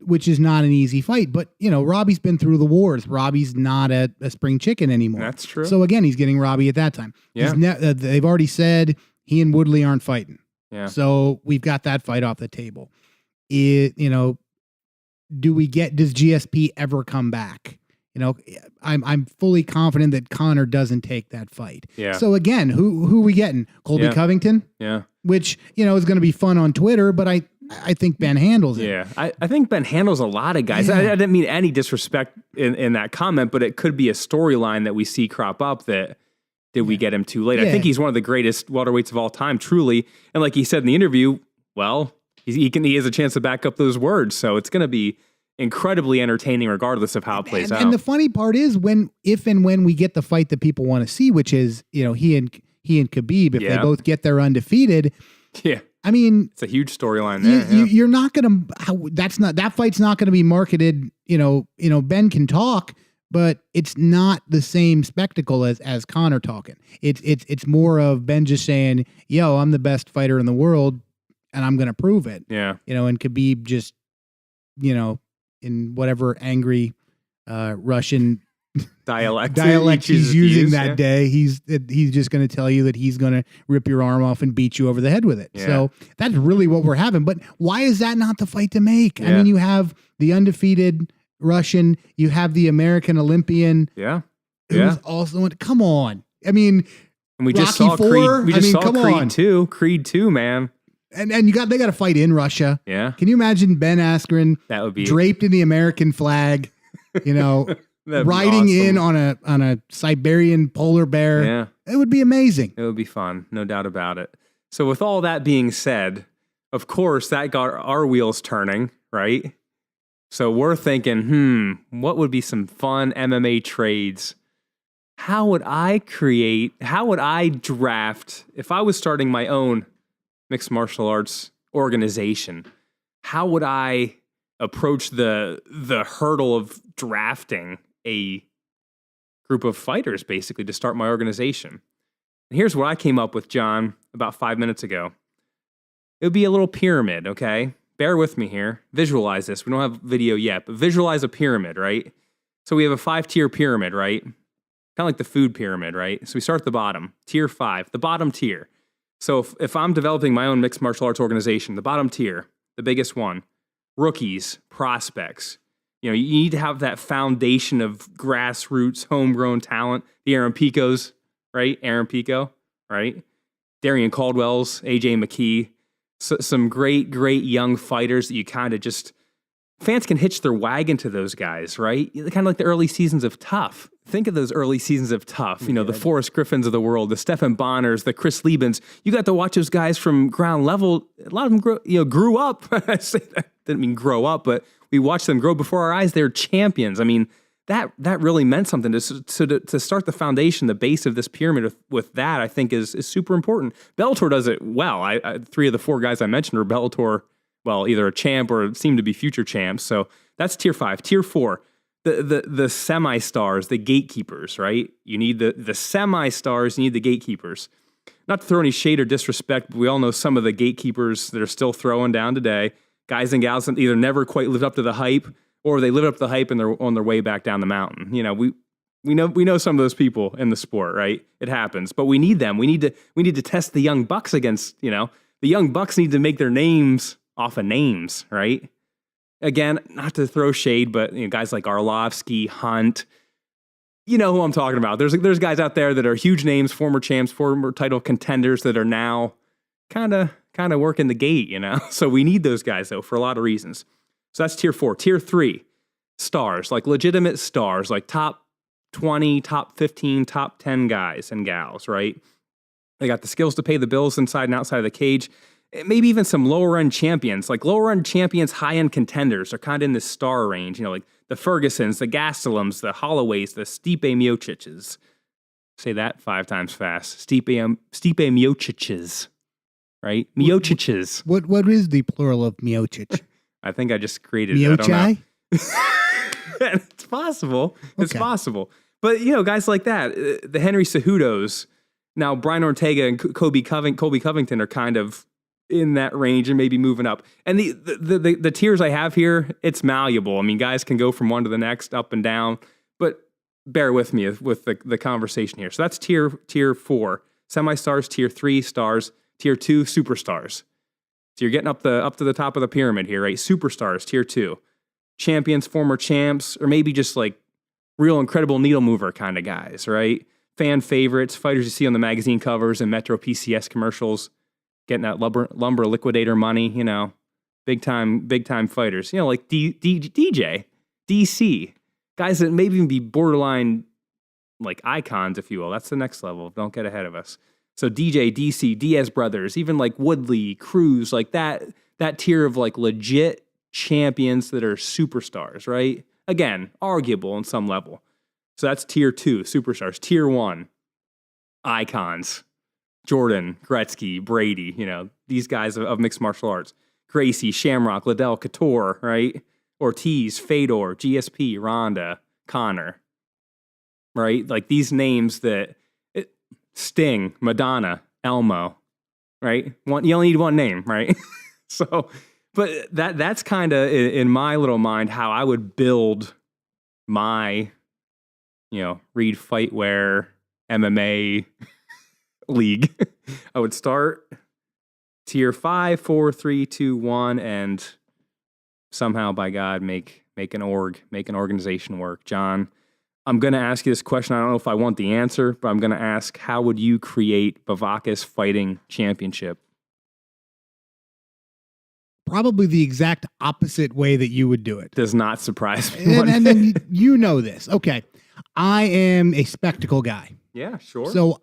which is not an easy fight. But, Robbie's been through the wars. Robbie's not a spring chicken anymore. That's true. So, again, he's getting Robbie at that time. Yeah. They've already said he and Woodley aren't fighting. Yeah. So we've got that fight off the table. Does GSP ever come back? I'm fully confident that Conor doesn't take that fight. Yeah. So, again, who are we getting? Colby Covington? Yeah. Which, is going to be fun on Twitter, but I think Ben handles it. Yeah, I think Ben handles a lot of guys. Yeah. I didn't mean any disrespect in that comment, but it could be a storyline that we see crop up that did we get him too late? Yeah. I think he's one of the greatest welterweights of all time, truly. And like he said in the interview, well, he has a chance to back up those words. So it's going to be incredibly entertaining regardless of how it plays out. And the funny part is if and when we get the fight that people want to see, which is, he and Khabib, if they both get there undefeated. Yeah. I mean, it's a huge storyline there. You're not going to, that fight's not going to be marketed, Ben can talk, but it's not the same spectacle as Conor talking. It's more of Ben just saying, yo, I'm the best fighter in the world and I'm going to prove it. Yeah. And Khabib just, in whatever angry Russian dialect he's using that day, he's just going to tell you that he's going to rip your arm off and beat you over the head with it. Yeah. So that's really what we're having. But why is that not the fight to make? Yeah. I mean, you have the undefeated Russian, you have the American Olympian. Yeah. Who's also, come on. I mean, and we Rocky just saw 4, Creed. We just saw come Creed on. 2. Creed 2, man. And they got to fight in Russia. Yeah. Can you imagine Ben Askren that would be draped in the American flag, riding in on a Siberian polar bear? Yeah. It would be amazing. It would be fun, no doubt about it. So with all that being said, of course that got our wheels turning, right? So we're thinking, what would be some fun MMA trades? How would I draft if I was starting my own mixed martial arts organization? How would I approach the hurdle of drafting a group of fighters, basically, to start my organization? And here's what I came up with, John, about 5 minutes ago. It would be a little pyramid, okay? Bear with me here. Visualize this. We don't have video yet, but visualize a pyramid, right? So we have a 5-tier pyramid, right? Kind of like the food pyramid, right? So we start at the bottom, tier 5, the bottom tier. So if I'm developing my own mixed martial arts organization, the bottom tier, the biggest one, rookies, prospects, You need to have that foundation of grassroots, homegrown talent. The Aaron Picos, right? Aaron Pico, right? Darian Caldwell's, AJ McKee. So, some great young fighters that you kind of just... Fans can hitch their wagon to those guys, right? Kind of like the early seasons of Tough. Think of those early seasons of Tough. The Forrest Griffins of the world, the Stefan Bonners, the Chris Liebens. You got to watch those guys from ground level. A lot of them grew up. I say that didn't mean grow up, but we watched them grow before our eyes. They're champions. I mean, that really meant something to start the foundation, the base of this pyramid with that. I think is super important. Bellator does it well. I 3 of the 4 guys I mentioned are Bellator. Well, either a champ or seem to be future champs. So that's tier 5. Tier 4, the semi-stars, the gatekeepers, right? You need the semi-stars, you need the gatekeepers. Not to throw any shade or disrespect, but we all know some of the gatekeepers that are still throwing down today. Guys and gals that either never quite lived up to the hype, or they lived up to the hype and they're on their way back down the mountain. We know some of those people in the sport, right? It happens, but we need them. We need to test the young bucks against, the young bucks need to make their names off of names, right? Again, not to throw shade, but guys like Arlovsky, Hunt, you know who I'm talking about. There's guys out there that are huge names, former champs, former title contenders that are now kind of working the gate, So we need those guys though for a lot of reasons. So that's tier 4. Tier 3, stars, like legitimate stars, like top 20, top 15, top 10 guys and gals, right? They got the skills to pay the bills inside and outside of the cage. Maybe even some lower-end champions. Like lower-end champions, high-end contenders are kind of in this star range. Like the Fergusons, the Gastelums, the Holloways, the Stipe Miocics. Say that 5 times fast. Stipe Miocics. Right? Miocics. What is the plural of Miocic? I think I just created it. Miocci? It's possible. It's possible. But, guys like that, the Henry Cejudos, now Brian Ortega and Colby Covington are kind of in that range and maybe moving up. And the tiers I have here, it's malleable. I mean, guys can go from one to the next, up and down, but bear with me with the conversation here. So that's tier 4, semi-stars, tier 3, stars, tier 2, superstars. So you're getting up to the top of the pyramid here, right? Superstars, tier 2. Champions, former champs, or maybe just like real incredible needle mover kind of guys, right? Fan favorites, fighters you see on the magazine covers and Metro PCS commercials. Getting that lumber liquidator money, big time fighters, like DJ, DC, guys that maybe even be borderline like icons, if you will. That's the next level. Don't get ahead of us. So DJ, DC, Diaz brothers, even like Woodley, Cruz, like that tier of like legit champions that are superstars, right? Again, arguable on some level. So that's tier 2, superstars. Tier 1, icons. Jordan, Gretzky, Brady, these guys of mixed martial arts. Gracie, Shamrock, Liddell, Couture, right? Ortiz, Fedor, GSP, Ronda, Connor, right? Like these names Sting, Madonna, Elmo, right? You only need one name, right? So, but that's kind of in my little mind how I would build my, Reid Fightwear, MMA league. I would start tier 5, 4, 3, 2, 1, and somehow, by God, make an organization work. John, I'm going to ask you this question. I don't know if I want the answer, but I'm going to ask, how would you create Bavacus Fighting Championship? Probably the exact opposite way that you would do it. Does not surprise me. And then you know this. Okay. I am a spectacle guy. Yeah, sure. So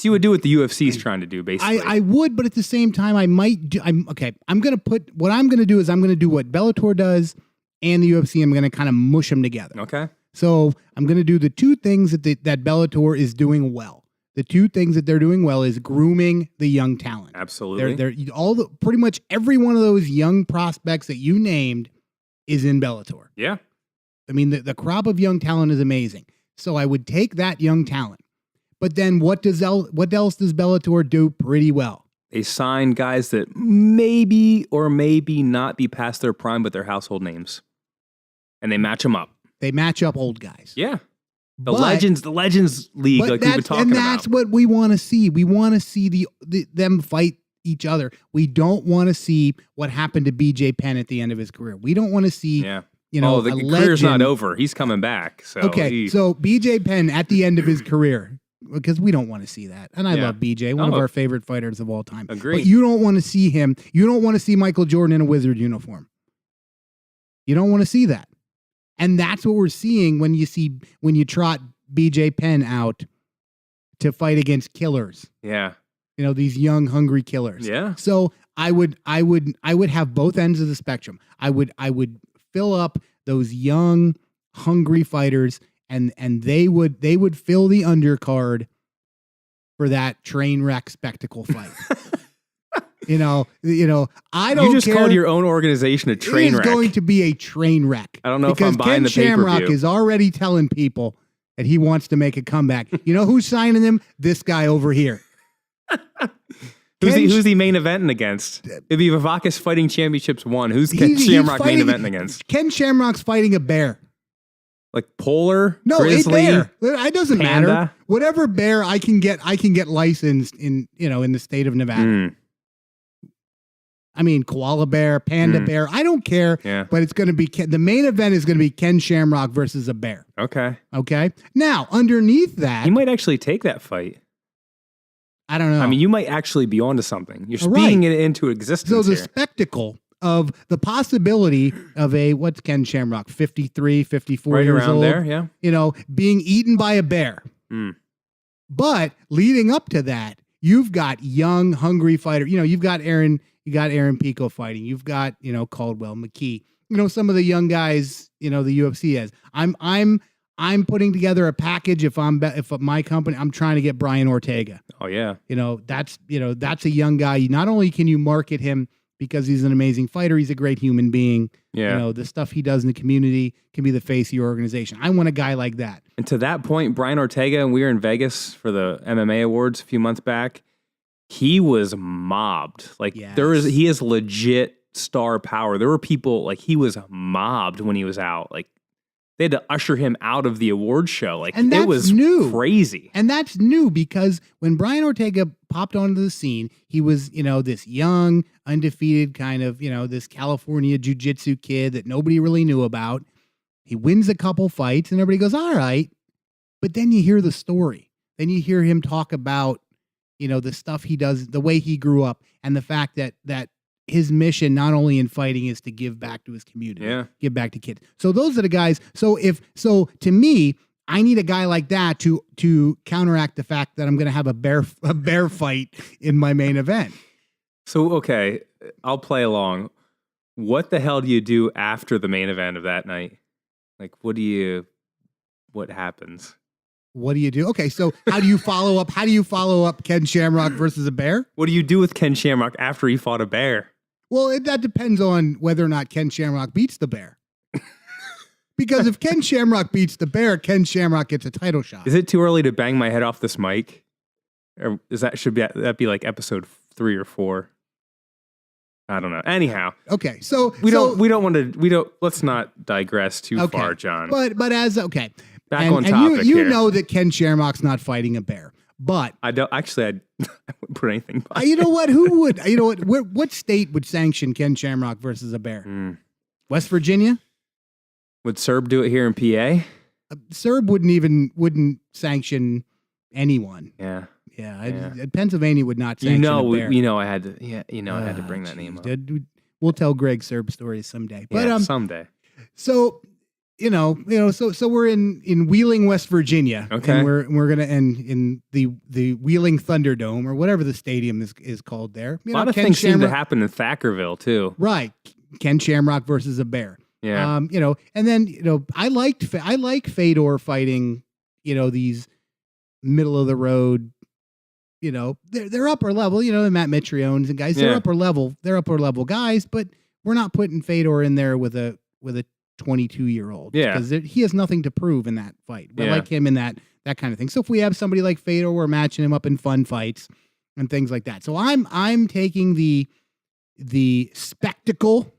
you would do what the UFC is trying to do, basically. I would, but at the same time, I might do. I'm going to do is I'm going to do what Bellator does and the UFC. I'm going to kind of mush them together. Okay. So I'm going to do the 2 things that Bellator is doing well. The 2 things that they're doing well is grooming the young talent. Absolutely. They're pretty much every one of those young prospects that you named is in Bellator. Yeah. I mean, the crop of young talent is amazing. So I would take that young talent. But then what else does Bellator do pretty well? They sign guys that maybe or maybe not be past their prime, but they're household names. And they match them up. They match up old guys. Yeah. The Legends League, like we've been talking about. And that's what we want to see. We want to see them fight each other. We don't want to see what happened to BJ Penn at the end of his career. We don't want to see the career's not over. He's coming back. So okay, so BJ Penn at the end of his career, because we don't want to see that. And I love BJ, one of our favorite fighters of all time. Agreed. But you don't want to see him. You don't want to see Michael Jordan in a Wizard uniform. You don't want to see that. And that's what we're seeing when you trot BJ Penn out to fight against killers. Yeah. These young, hungry killers. Yeah. So I would have both ends of the spectrum. I would fill up those young, hungry fighters, and they would fill the undercard for that train wreck spectacle fight. I don't care. You just called your own organization a train wreck. It is going to be a train wreck. I don't know if I'm buying the pay-per-view. Ken Shamrock is already telling people that he wants to make a comeback. You know who's signing him? This guy over here. Who's he main eventing against? It'd be Vivakis Fighting Championships 1. Who's Ken Shamrock main eventing against? Ken Shamrock's fighting a bear. Like polar, no, grizzly, a bear. It doesn't panda? matter. Whatever bear I can get licensed in the state of Nevada. I mean, koala bear, panda bear. I don't care. Yeah. But it's going to be the main event is going to be Ken Shamrock versus a bear. Okay. Now, underneath that, he might actually take that fight. I don't know. I mean, you might actually be onto something. You're speaking it into existence. So the spectacle of the possibility of what's Ken Shamrock, 53, 54 right years around old, there, yeah. Being eaten by a bear. But leading up to that, you've got young, hungry fighter. You've got Aaron Pico fighting. You've got, Caldwell, McKee. Some of the young guys, the UFC has. I'm putting together a package if my company, I'm trying to get Brian Ortega. Oh yeah. That's a young guy. Not only can you market him because he's an amazing fighter, he's a great human being. Yeah. The stuff he does in the community can be the face of your organization. I want a guy like that. And to that point, Brian Ortega, and we were in Vegas for the MMA awards a few months back, he was mobbed. Like he has legit star power. There were people he was mobbed when he was out. Like they had to usher him out of the award show. And it was new. Crazy. And that's new because when Brian Ortega popped onto the scene, he was, this young, undefeated kind of, this California jiu-jitsu kid that nobody really knew about. He wins a couple fights and everybody goes, all right. But then you hear the story. Then you hear him talk about, the stuff he does, the way he grew up, and the fact that his mission, not only in fighting, is to give back to his community, give back to kids. So those are the guys. So to me, I need a guy like that to counteract the fact that I'm going to have a bear fight in my main event. So, okay, I'll play along. What the hell do you do after the main event of that night? What happens? What do you do? Okay, so how do you follow up? How do you follow up Ken Shamrock versus a bear? What do you do with Ken Shamrock after he fought a bear? Well, that depends on whether or not Ken Shamrock beats the bear. Because if Ken Shamrock beats the bear, Ken Shamrock gets a title shot. Is it too early to bang my head off this mic? Or that be like episode 3 or 4? I don't know. Anyhow. Okay. So let's not digress too far, John. But as Back on topic here. You know that Ken Shamrock's not fighting a bear. But I wouldn't put anything by you know what? Who would? You know what? What state would sanction Ken Shamrock versus a bear? West Virginia? Would Serb do it here in PA? Serb wouldn't sanction anyone. Yeah. Pennsylvania would not sanction a bear. I had to bring that name up. We'll tell Greg Serb stories someday. But someday. So so we're in Wheeling, West Virginia. Okay. And we're gonna end in the Wheeling Thunderdome or whatever the stadium is called there. A lot of things seem to happen in Thackerville too. Right. Ken Shamrock versus a bear. Yeah. And then I like Fedor fighting, these middle of the road, they're upper level, the Matt Mitriones and guys, they're upper level guys, but we're not putting Fedor in there with a 22-year-old. Yeah. Because he has nothing to prove in that fight. We like him in that kind of thing. So if we have somebody like Fedor, we're matching him up in fun fights and things like that. So I'm taking the spectacle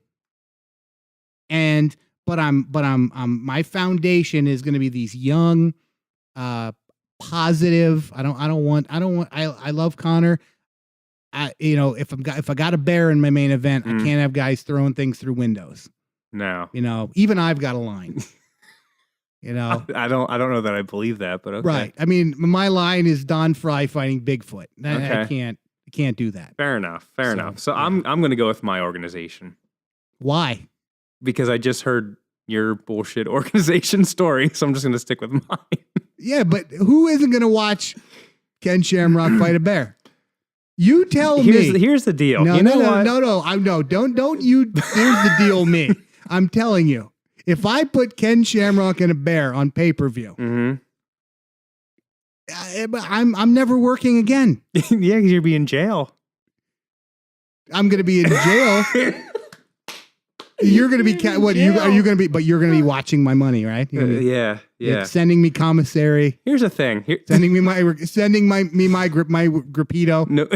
but I'm my foundation is going to be these young, positive. I love Connor. If I got a bear in my main event, I can't have guys throwing things through windows. No. You know, even I've got a line. You know, I don't know that I believe that, but okay. right. I mean, my line is Don Fry fighting Bigfoot. I Okay. can't do that. Fair enough. Fair enough. So I'm going to go with my organization Why? because I just heard your bullshit organization story, so I'm just going to stick with mine. Yeah, but who isn't going to watch Ken Shamrock fight a bear? You tell me. Here's the deal. No, you know what? no. Don't you. Here's the deal, me. I'm telling you. If I put Ken Shamrock and a bear on pay-per-view, Mm-hmm. I'm never working again. Yeah, because you'll be in jail. I'm going to be in jail. You're going to be what? Are you going to be? But you're going to be watching my money, right? Yeah. Sending me commissary. Here's the thing. Sending me my Grappito. No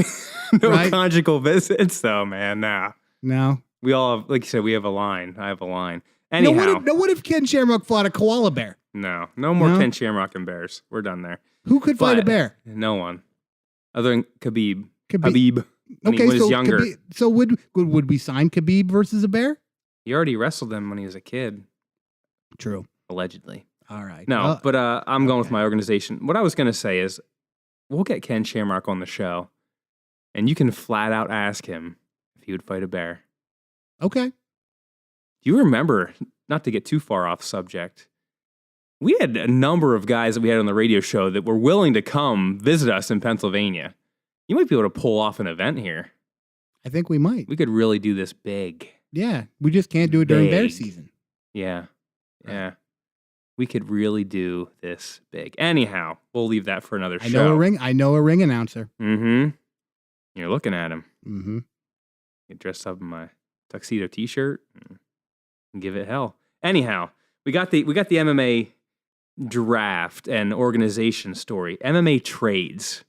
Right? conjugal visits, though, man. Nah. No. We all have, like you said, we have a line. I have a line. Anyhow. What if Ken Shamrock fought a koala bear? No more No? Ken Shamrock and bears. We're done there. Who could fight a bear? No one. Other than Khabib. Khabib. When he was younger. Khabib, so would we sign Khabib versus a bear? He already wrestled him when he was a kid. True. Allegedly. All right. No, but I'm going with my organization. What I was going to say is we'll get Ken Shamrock on the show, and you can flat out ask him if he would fight a bear. Okay. Do you remember, not to get too far off subject, we had a number of guys that we had on the radio show that were willing to come visit us in Pennsylvania. You might be able to pull off an event here. I think we might. We could really do this big. Yeah. We just can't do it during bear Big. season. Yeah. We could really do this big. Anyhow, we'll leave that for another I show. know a ring announcer. Mm-hmm. You're looking at him. Mm-hmm. Get dressed up in my tuxedo T-shirt and give it hell. Anyhow, we got the MMA draft and organization story. MMA trades.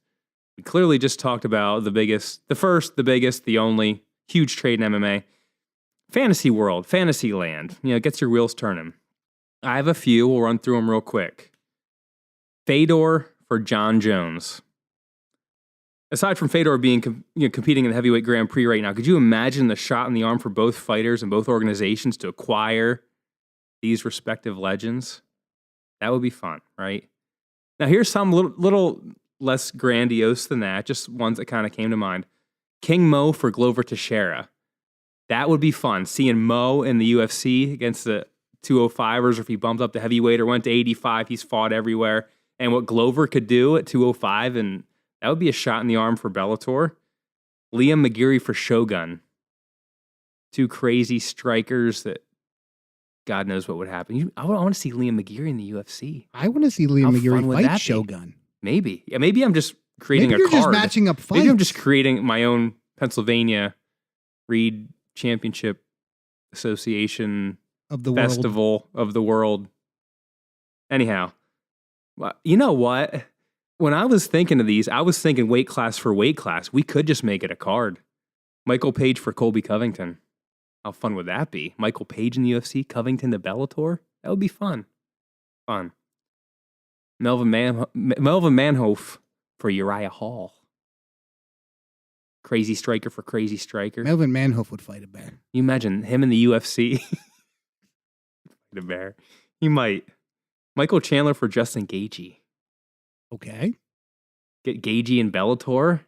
We clearly just talked about the biggest, the only huge trade in MMA. Fantasy world, fantasy land. You know, it gets your wheels turning. I have a few. We'll run through them real quick. Fedor for John Jones. Aside from Fedor being competing in the heavyweight Grand Prix right now, could you imagine the shot in the arm for both fighters and both organizations to acquire these respective legends? That would be fun, right? Now, here's some little less grandiose than that, just ones that kind of came to mind. King Mo for Glover Teixeira. That would be fun, seeing Mo in the UFC against the 205ers, or if he bumped up to heavyweight or went to 85, he's fought everywhere. And what Glover could do at 205, and that would be a shot in the arm for Bellator. Liam McGeary for Shogun. Two crazy strikers that God knows what would happen. I want to see Liam McGeary in the UFC. I want to see Liam How McGeary fun would fight that be? Shogun. Maybe. Yeah, maybe I'm just creating Maybe a you're card. just matching up fights. Maybe I'm just creating my own Pennsylvania Reid Championship Association of the world. Festival of the world. Anyhow, you know what? When I was thinking of these, I was thinking weight class for weight class. We could just make it a card. Michael Page for Colby Covington. How fun would that be? Michael Page in the UFC, Covington to Bellator? That would be fun. Fun. Melvin Manhoef for Uriah Hall. Crazy striker for crazy striker. Melvin Manhoef would fight a bear. You imagine him in the UFC? Fight a bear. He might. Michael Chandler for Justin Gaethje. Okay. Get Gaethje in Bellator.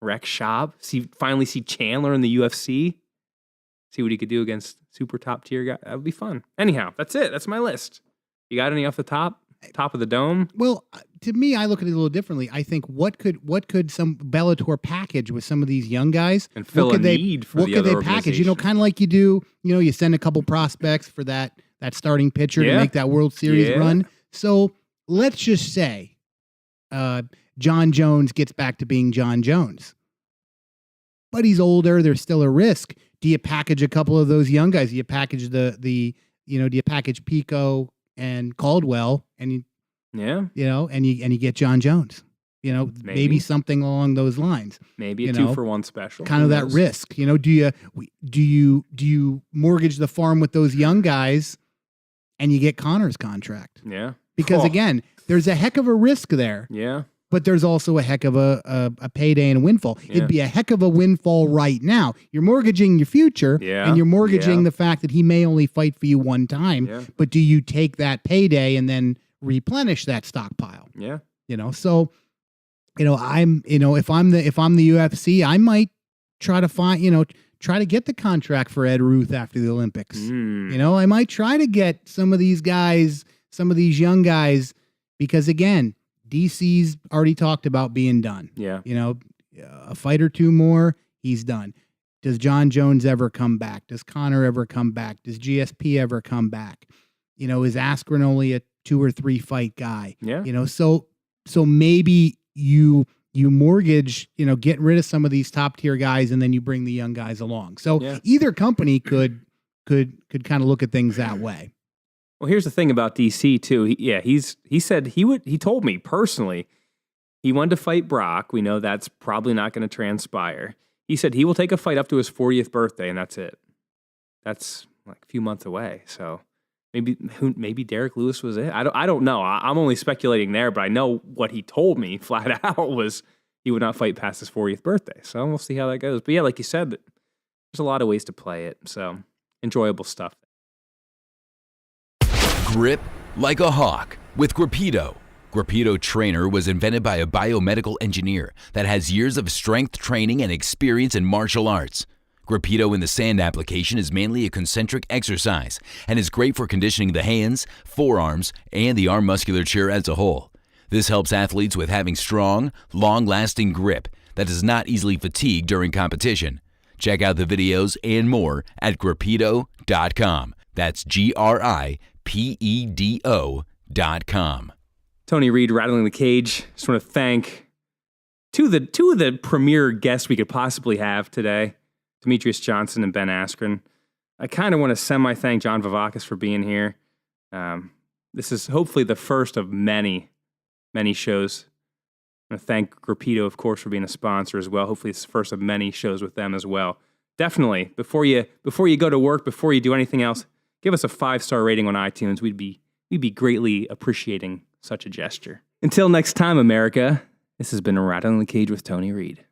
Wreck shop. Finally see Chandler in the UFC. See what he could do against super top tier guy. That would be fun. Anyhow, that's it. That's my list. You got any off the top? Top of the dome? Well, to me, I look at it a little differently. I think what could some Bellator package with some of these young guys And fill what a could they, need for what the could other they package? You know, organization. kind of like you do. You know, you send a couple prospects for that starting pitcher to Yeah. make that World Series Yeah. run. So let's just say John Jones gets back to being John Jones, but he's older. There's still a risk. Do you package a couple of those young guys? Do you package do you package Pico and Caldwell and Yeah. and you get John Jones, maybe something along those lines, Maybe a 2-for-1 special. kind Who of that knows? risk, do you mortgage the farm with those young guys and you get Connor's contract? Yeah. Because Oh. again, there's a heck of a risk there. Yeah. but there's also a heck of a payday and a windfall. Yeah. It'd be a heck of a windfall right now. You're mortgaging your future, and you're mortgaging the fact that he may only fight for you one time. Yeah. But do you take that payday and then replenish that stockpile? Yeah. So, if I'm the UFC, I might try to try to get the contract for Ed Ruth after the Olympics. I might try to get some of these guys, some of these young guys, because again, DC's already talked about being done. Yeah. A fight or two more, he's done. Does John Jones ever come back? Does Connor ever come back? Does GSP ever come back? Is Askren only a 2 or 3 fight guy? Yeah. So maybe you mortgage, get rid of some of these top tier guys, and then you bring the young guys along. So either company could kind of look at things that way. Well, here's the thing about DC too. He said he told me personally he wanted to fight Brock. We know that's probably not going to transpire. He said he will take a fight up to his 40th birthday, and that's it. That's like a few months away. So maybe Derek Lewis was it. I don't know. I'm only speculating there, but I know what he told me flat out was he would not fight past his 40th birthday. So we'll see how that goes. But yeah, like you said, there's a lot of ways to play it. So enjoyable stuff. Grip like a hawk with Grapito. Grapito Trainer was invented by a biomedical engineer that has years of strength training and experience in martial arts. Grapito in the sand application is mainly a concentric exercise and is great for conditioning the hands, forearms, and the arm musculature as a whole. This helps athletes with having strong, long-lasting grip that does not easily fatigue during competition. Check out the videos and more at grapito.com. That's GRIPEDO.com. Tony Reid, Rattling the Cage. Just want to thank two of the premier guests we could possibly have today, Demetrious Johnson and Ben Askren. I kind of want to semi-thank John Vivakis for being here. This is hopefully the first of many, many shows. I want to thank Grapito, of course, for being a sponsor as well. Hopefully it's the first of many shows with them as well. Definitely, before you go to work, before you do anything else, give us a 5-star rating on iTunes. We'd be greatly appreciating such a gesture. Until next time, America, this has been Rattling the Cage with Tony Reid.